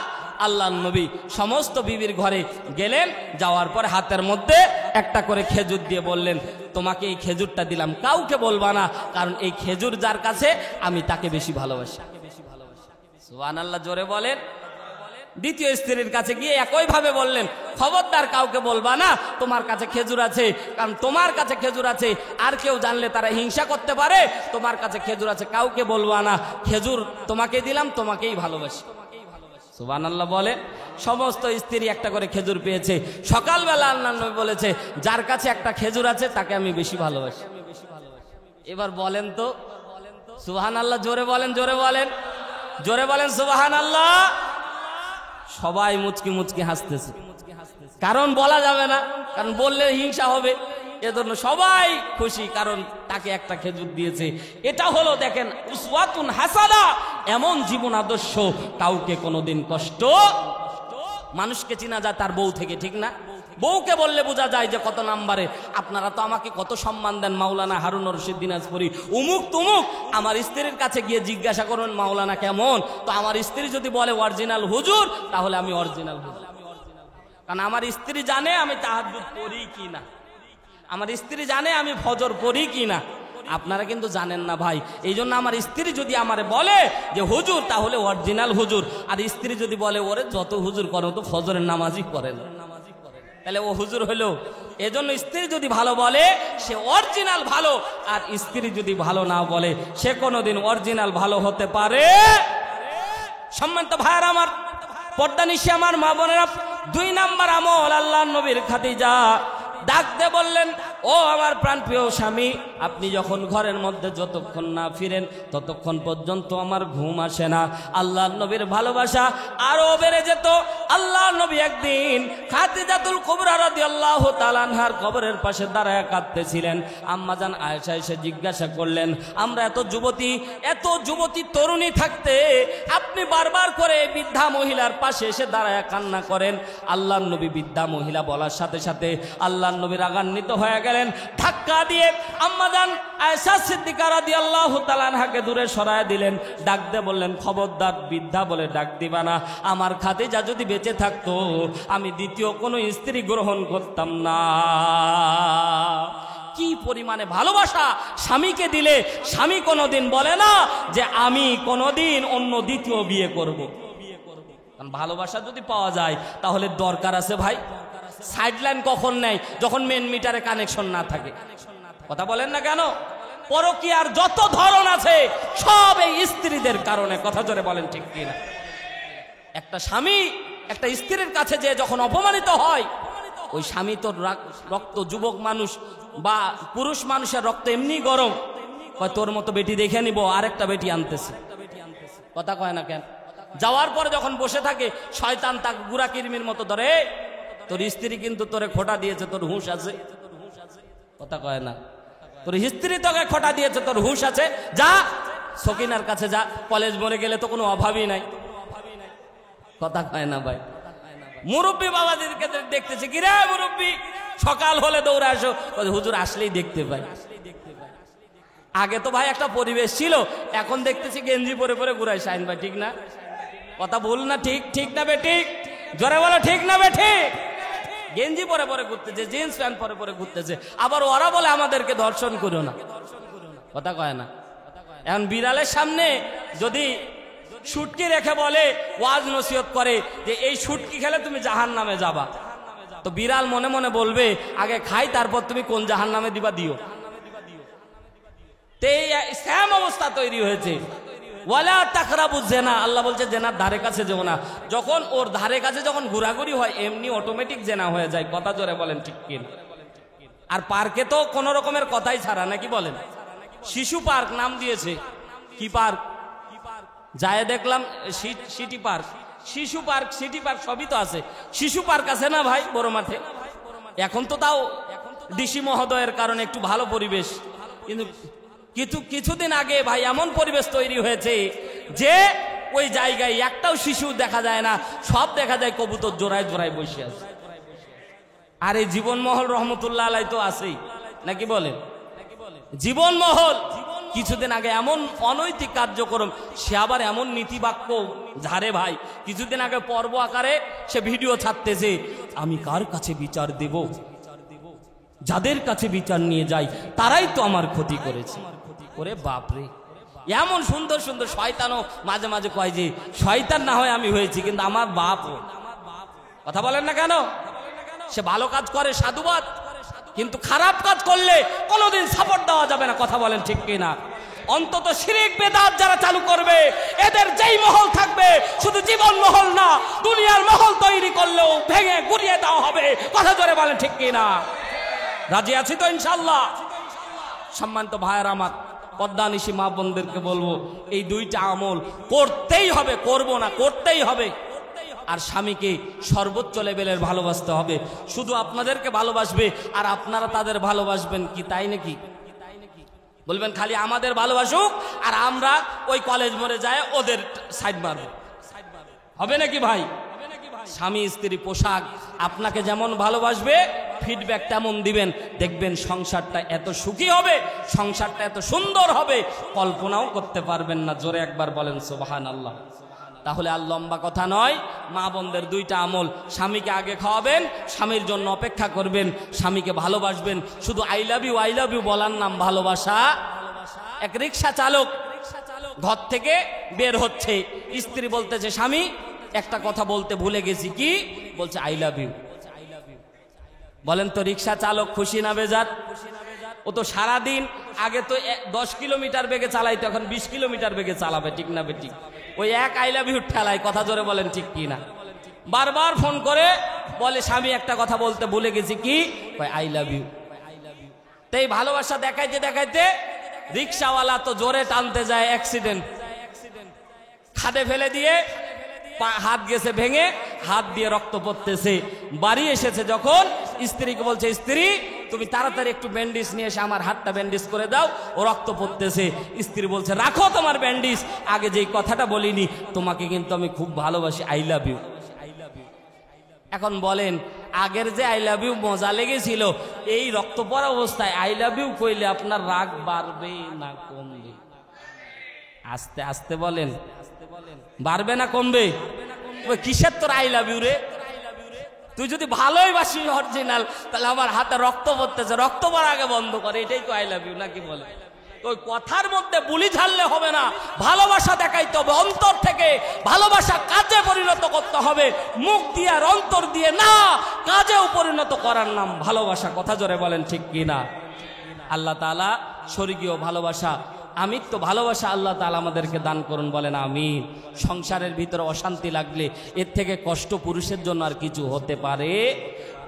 আল্লাহর নবী সমস্ত বিবির ঘরে গেলেন, যাওয়ার পর হাতের মধ্যে একটা করে খেজুর দিয়ে বললেন, তোমাকে এই খেজুরটা দিলাম, কাউকে বলবা না, কারণ এই খেজুর যার কাছে আমি তাকে বেশি ভালোবাসি। সুবহানাল্লাহ জোরে বলেন। দ্বিতীয় স্ত্রীর কাছে গিয়ে একই ভাবে বললেন, খবরদার কাউকে বলবা না তোমার কাছে খেজুর আছে, কারণ তোমার কাছে খেজুর আছে, আর কেউ জানলে তারা হিংসা করতে পারে। তোমার কাছে খেজুর আছে, কাউকে বলবা না, খেজুর তোমাকে দিলাম, তোমাকেই ভালোবাসি। সুবহানাল্লাহ বলে। সমস্ত স্ত্রী একটা করে খেজুর পেয়েছে। সকালবেলা আল্লাহর নবী বলেছে, যার কাছে একটা খেজুর আছে তাকে আমি বেশি ভালোবাসি। এবার বলেন তো সুবহানাল্লাহ, জোরে বলেন, জোরে বলেন, জোরে বলেন সুবহানাল্লাহ। সবাই মুচকি মুচকি হাসতেছে, কারণ বলা যাবে না, কারণ বললে হিংসা হবে, এজন্য সবাই খুশি, কারণ তাকে একটা খেজুর দিয়েছে। এটা হলো দেখেন উসওয়াতুন হাসানা, এমন জীবন আদর্শ, কাউকে কোনোদিন কষ্ট, মানুষকে চিনা যায় তার বউ থেকে, ঠিক না? বউকে বললে বোঝা যায় যে কত নাম্বারে। আপনারা তো আমাকে কত সম্মান দেন, মাওলানা হারুন রশিদ দিনাজপুরি উমুক তুমুক। আমার স্ত্রীর কাছে গিয়ে জিজ্ঞাসা করবেন মাওলানা কেমন, তো আমার স্ত্রী যদি বলে অরিজিনাল হুজুর, তাহলে আমি অরিজিনাল হুজুর, কারণ আমার স্ত্রী জানে আমি তাহাজ্জুদ পড়ি কি না, আমার স্ত্রী জানে আমি ফজর পড়ি কি না। আপনারা কিন্তু জানেন না ভাই, এই জন্য আমার স্ত্রী যদি আমারে বলে যে হুজুর, তাহলে অরিজিনাল হুজুর। আর স্ত্রী যদি বলে ওরে যত হুজুর করো তো ফজরের নামাজই করে না, তাহলে ও হুজুর হলো। এজন্য স্ত্রী যদি ভালো বলে সে অরিজিনাল ভালো, আর স্ত্রী যদি ভালো না বলে সে কোনোদিন অরিজিনাল ভালো হতে পারে। সম্মানিত ভাইয়ার আমার, পর্দানিশি আমার মা বোনেরা, 2 নাম্বার আমল, আল্লাহর নবীর খাদিজা ডাক দিয়ে বললেন, ও আমার প্রাণপ্রিয় স্বামী, আপনি যখন ঘরের মধ্যে যতক্ষণ না ফিরেন ততক্ষণ পর্যন্ত আমার ঘুম আসে না। আল্লাহর নবীর ভালোবাসা আরো বেড়ে যেত। আল্লাহর নবী একদিন খাদিজাতুল কুবরা রাদিয়াল্লাহু তাআলা আনহার কবরের পাশে দাঁড়ায় কাঁদতেছিলেন। আম্মাজান আয়েশা এসে জিজ্ঞাসা করলেন, আমরা এত যুবতী তরুণী থাকতে আপনি বারবার করে বৃদ্ধা মহিলার পাশে এসে দাঁড়ায় কান্না করেন। আল্লাহর নবী বৃদ্ধা মহিলা বলার সাথে সাথে আল্লাহর নবী রাগান্বিত হয়ে গেলেন, ধাক্কা দিয়ে আম্মাজান আয়েশা সিদ্দিকা রাদিয়াল্লাহু তাআলা আনহাকে দূরে সরায় দিলেন। ডাক দিয়ে বললেন, খবরদার বৃদ্ধা বলে ডাক দিবা না, আমার খাদিজা যদি বেঁচে থাকতো আমি দ্বিতীয় কোনো স্ত্রী গ্রহণ করতাম না। কি পরিমাণে ভালোবাসা স্বামীকে দিলে স্বামী কোনোদিন বলে না যে আমি কোনোদিন অন্য দ্বিতীয় বিয়ে করব। কারণ ভালোবাসা যদি পাওয়া যায় তাহলে দরকার আছে ভাই। সাইডলাইন কখন নেয়? যখন মেন মিটারে কানেকশন না থাকে। কথা বলেন না কেন? পরকীয়ার যত ধরন আছে সব এই স্ত্রীদের কারণে। কথা জোরে বলেন ঠিক কিনা? একটা স্বামী একটা স্ত্রীর কাছে যে যখন অপমানিত হয়, ওই স্বামী তো রক্ত, যুবক মানুষ বা পুরুষ মানুষের রক্ত এমনি গরম, কয় তোর মতো বেটি দেখে নিব, আরেকটা বেটি আনতেছে। কথা কয় না কেন? যাওয়ার পরে যখন বসে থাকে শয়তান তাকে গুড়া কিরমির মতো ধরে, তোর স্ত্রী কিন্তু তোরে খোটা দিয়েছে, তোর হুঁশ আছে। কথা কয় না? তোর স্ত্রী তোকে খোটা দিয়েছে, তোর হুঁশ আছে, যা সকিনার কাছে যা, কলেজ মরে গেলে তো কোনো অভাবই নাই। কথা কয় না ভাই? মুরব্বী বাবাদেরকে দেখতেছি, কি রে মুরব্বী, সকাল হলে দৌড়ে আসো, হুজুর আসলেই দেখতে পাই। আগে তো ভাই একটা পরিবেশ ছিল, এখন দেখতেছি গেঞ্জি পরে পরে ঘুরাই। শাইন ভাই ঠিক না? কথা বল না, ঠিক না বে ঠিক? জোরে বলো ঠিক না বে ঠিক? গেঞ্জি পরে পরে ঘুরতেছে, জিন্স প্যান্ট পরে পরে ঘুরতেছে, আবার ওরা বলে আমাদেরকে ধর্ষণ করো না। কথা কয় না? এখন বিড়ালের সামনে যদি শুটকি রেখে বলে, ওয়াজ নসিহত করে যে এই শুটকি খেলে তুমি জাহান্নামে যাবা, তো বিড়াল মনে মনে বলবে আগে খাই তারপর তুমি কোন জাহান্নামে দিবা দিও। সেম অবস্থা তৈরি হয়েছে। ওয়ালা তাকরাবু জেনা, আল্লাহ বলছে জেনার ধারে কাছে যেও না। যখন ওর ধারে কাছে যখন ঘোরাঘুরি হয় এমনি অটোমেটিক জেনা হয়ে যায়। কথা জোরে বলেন ঠিক কি? আর পার্কে তো কোন রকমের কথাই ছাড়া, নাকি বলেন? শিশু পার্ক নাম দিয়েছে। কি পার্ক? যায় দেখলাম সিটি পার্ক, শিশু পার্ক, সিটি পার্ক সবই তো আছে। শিশু পার্ক আছে না ভাই বড় মাঠে? এখন তো তাও ডিসি মহোদয়ের কারণে একটু ভালো পরিবেশ, কিন্তু কিছুদিন আগে ভাই এমন পরিবেশ তৈরি হয়েছে যে ওই জায়গায় একটাও শিশু দেখা যায় না, সব দেখা যায় কবুতর জোড়ায় জোড়ায় বসে আছে। আর এই জীবনমহল রহমতুল্লাহ আলাই তো আছেই, নাকি বলেন? জীবনমহল কিছুদিন আগে এমন অনৈতিক কার্যক্রম, সে আবার এমন নীতিবাক্য ঝাড়ে ভাই। কিছুদিন আগে পর্ব আকারে সে ভিডিও ছাড়তেছে, আমি কার কাছে বিচার দেব? যাদের কাছে বিচার নিয়ে যাই তারাই তো আমার ক্ষতি করেছে। ওরে বাপরে, এমন সুন্দর সুন্দর শয়তানও মাঝে মাঝে কয় যে শয়তান না হয় আমি হয়েছি, কিন্তু আমার বাপ। কথা বলেন না কেন? সে ভালো কাজ করে সাধুবাদ, কিন্তু খারাপ কাজ করলে কোনোদিন সাপোর্ট দেওয়া যাবে না। কথা বলেন ঠিক কিনা? অন্তত শিরিক বেদাত যারা চালু করবে এদের যেই মহল থাকবে, শুধু জীবন মহল না দুনিয়ার মহল তৈরি করলেও ভেঙে গুড়িয়ে দেওয়া হবে। কথা জোরে বলেন ঠিক কিনা? রাজি আছি তো ইনশাল্লাহ? সম্মানিত ভাইয়ের আমার, পদ্মানিশি মা বোনদেরকে বলবো এই দুইটা আমল করতেই হবে, করব না, করতেই হবে। আর স্বামীকে সর্বোচ্চ লেভেলের ভালোবাসতে হবে। শুধু আপনাদেরকে ভালোবাসবে আর আপনারা তাদের ভালোবাসবেন কি তাই নাকি? বলবেন খালি আমাদের ভালোবাসুক আর আমরা ওই কলেজ মোড়ে যায় ওদের সাইড মারব, হবে নাকি ভাই? স্বামী স্ত্রী পোশাক আপনাকে যেমন ভালোবাসবে ফিডব্যাক তেমন দিবেন, দেখবেন সংসারটা এত সুখী হবে, সংসারটা এত সুন্দর হবে, কল্পনাও করতে পারবেন না। জোরে একবার বলেন সুবহানাল্লাহ। তাহলে আর লম্বা কথা নয়, মা বোনদের দুইটা আমল, স্বামীকে আগে খাওয়াবেন, স্বামীর জন্য অপেক্ষা করবেন, স্বামীকে ভালোবাসবেন। শুধু আই লাভ ইউ বলার নাম ভালোবাসা? এক রিক্সা চালক ঘর থেকে বের হচ্ছে, স্ত্রী বলতেছে স্বামী একটা কথা বলতে ভুলে গেছি, কি বলছে? I love you. বলেন তো রিক্সা চালক খুশি না বেজার? ও তো সারাদিন আগে তো 10 কিলোমিটার বেগে চালাইতো, এখন 20 কিলোমিটার বেগে চালাবে, ঠিক না বেঠিক? ওই এক আই লাভ ইউ ঠেলায়, কথা জোরে বলেন ঠিক কি না? বারবার ফোন করে বলে স্বামী একটা কথা বলতে ভুলে গেছি, কি? I love you. তাই ভালোবাসা দেখাইতে দেখাইতে রিক্সাওয়ালা তো জোরে টানতে যায়, অ্যাক্সিডেন্ট, খাদে ফেলে দিয়ে হাত গেছে ভেঙে, হাত দিয়ে রক্ত পড়তেছে। বাড়ি এসেছে যখন স্ত্রীকে বলছে, স্ত্রী তুমি তাড়াতাড়ি একটু ব্যান্ডেজ নিয়ে এসে আমার হাতটা ব্যান্ডেজ করে দাও, ও রক্ত পড়তেছে। স্ত্রী বলছে রাখো তোমার ব্যান্ডেজ, আগে যেই কথাটা বলিনি, তোমাকে কিন্তু আমি খুব ভালোবাসি, আই লাভ ইউ। এখন বলেন আগের যে আই লাভ ইউ মজা লেগেছিল, এই রক্ত পড়া অবস্থায় আই লাভ ইউ কইলে আপনার রাগ বাড়বে না কমবে? আস্তে আস্তে বলেন, বাড়বে না কমবে? কিসের তোর আই লাভ ইউ রে? তুই যদি ভালোই বাসি অরিজিনাল, তাহলে আমার হাতে রক্ত পড়তেছে, রক্ত পড়া আগে বন্ধ করে, এটাই তো আই লাভ ইউ নাকি? বলে ওই কথার মধ্যে বুলি ঝাললে হবে না, ভালোবাসা দেখাইতে হবে অন্তর থেকে, ভালোবাসা কাজে পরিণত করতে হবে, মুখ দিয়ে আর অন্তর দিয়ে না, কাজেও পরিণত করার নাম ভালোবাসা। কথা জোরে বলেন ঠিক কি না? আল্লাহ তাআলা স্বর্গীয় ভালোবাসা, আমিত্ব ভালোবাসা আল্লাহ তাআলা আমাদেরকে দান করুন, বলেন আমিন। সংসারের ভিতরে অশান্তি লাগলে এর থেকে কষ্ট পুরুষের জন্য আর কিছু হতে পারে?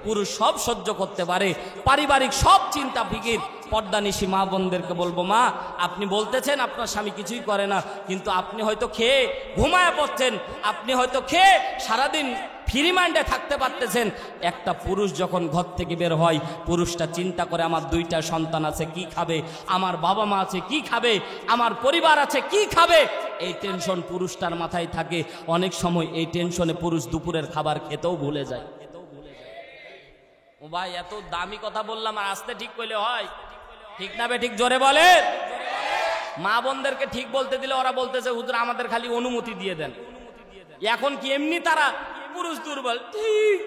পুরুষ সব সহ্য করতে পারে, পারিবারিক সব চিন্তা ফিকির। পর্দানিশী মা বোনদেরকে বলবো, মা আপনি বলতেছেন আপনার স্বামী কিছুই করে না, কিন্তু আপনি হয়তো খেয়ে ঘুমায় পড়ছেন, আপনি হয়তো খেয়ে সারাদিন ফ্রি মাইন্ডে থাকতে পারতেছেন। একটা পুরুষ যখন ঘর থেকে বের হয়, পুরুষটা চিন্তা করে আমার 2টা সন্তান আছে, কি খাবে? আমার বাবা মা আছে, কি খাবে? আমার পরিবার আছে, কি খাবে? এই টেনশন পুরুষটার মাথায় থাকে। অনেক সময় এই টেনশনে পুরুষ দুপুরের খাবার খেতেও ভুলে যায়। ও ভাই এত দামি কথা বললাম, আর আসতে ঠিক কইলে হয়? ঠিক না বে ঠিক? জোরে বলে। মা বোনদেরকে ঠিক বলতে দিলে ওরা বলতেছে হুজুর আমাদের খালি অনুমতি দিয়ে দেন। এখন কি এমনি তারা পুরুষ দুর্বল? ঠিক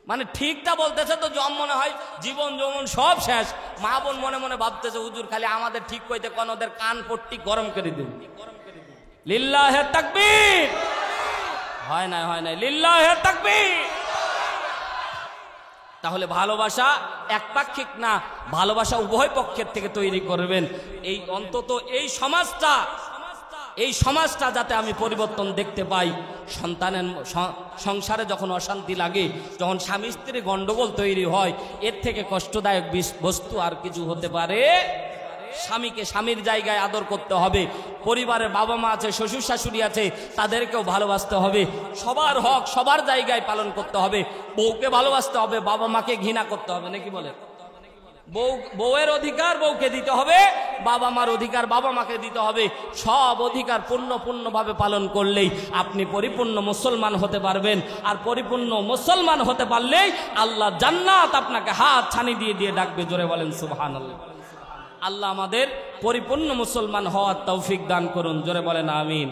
মানে ঠিকটা বলতেছে তো মনে হয় জীবন যৌবন সব শেষ। মা বোন মনে মনে ভাবতেছে হুজুর খালি আমাদের ঠিক কইতে কোন, ওদের কান পট্টি গরম করে দিন। লিল্লাহে তাকবীর। হয় না, হয় না, লিল্লাহে তাকবীর। তাহলে ভালোবাসা একপাক্ষিক না, ভালোবাসা উভয় পক্ষের থেকে তৈরি করবেন। এই অন্তত এই সমাজটা যাতে আমি পরিবর্তন দেখতে পাই। সন্তানের সংসারে যখন অশান্তি লাগে, যখন স্বামী স্ত্রী গন্ডগোল তৈরি হয়, এর থেকে কষ্টদায়ক বস্তু আর কিছু হতে পারে? স্বামীকে স্বামীর জায়গায় আদর করতে হবে, পরিবারের বাবা মা আছে, শ্বশুর শাশুড়ি আছে, তাদেরকেও ভালোবাসতে হবে, সবার হক সবার জায়গায় পালন করতে হবে। বউকে ভালোবাসতে হবে, বাবা মাকে ঘৃণা করতে হবে, নাকি বলে? বউয়ের অধিকার বউকে দিতে হবে, বাবা মার অধিকার বাবা মাকে দিতে হবে। সব অধিকার পূর্ণভাবে পালন করলেই আপনি পরিপূর্ণ মুসলমান হতে পারবেন। আর পরিপূর্ণ মুসলমান হতে পারলেই আল্লাহ জান্নাত আপনাকে হাত ছানি দিয়ে দিয়ে ডাকবে। জোরে বলেন সুবহানাল্লাহ। আল্লাহ আমাদের পরিপূর্ণ মুসলমান হওয়ার তৌফিক দান করুন। জোরে বলেন আমিন।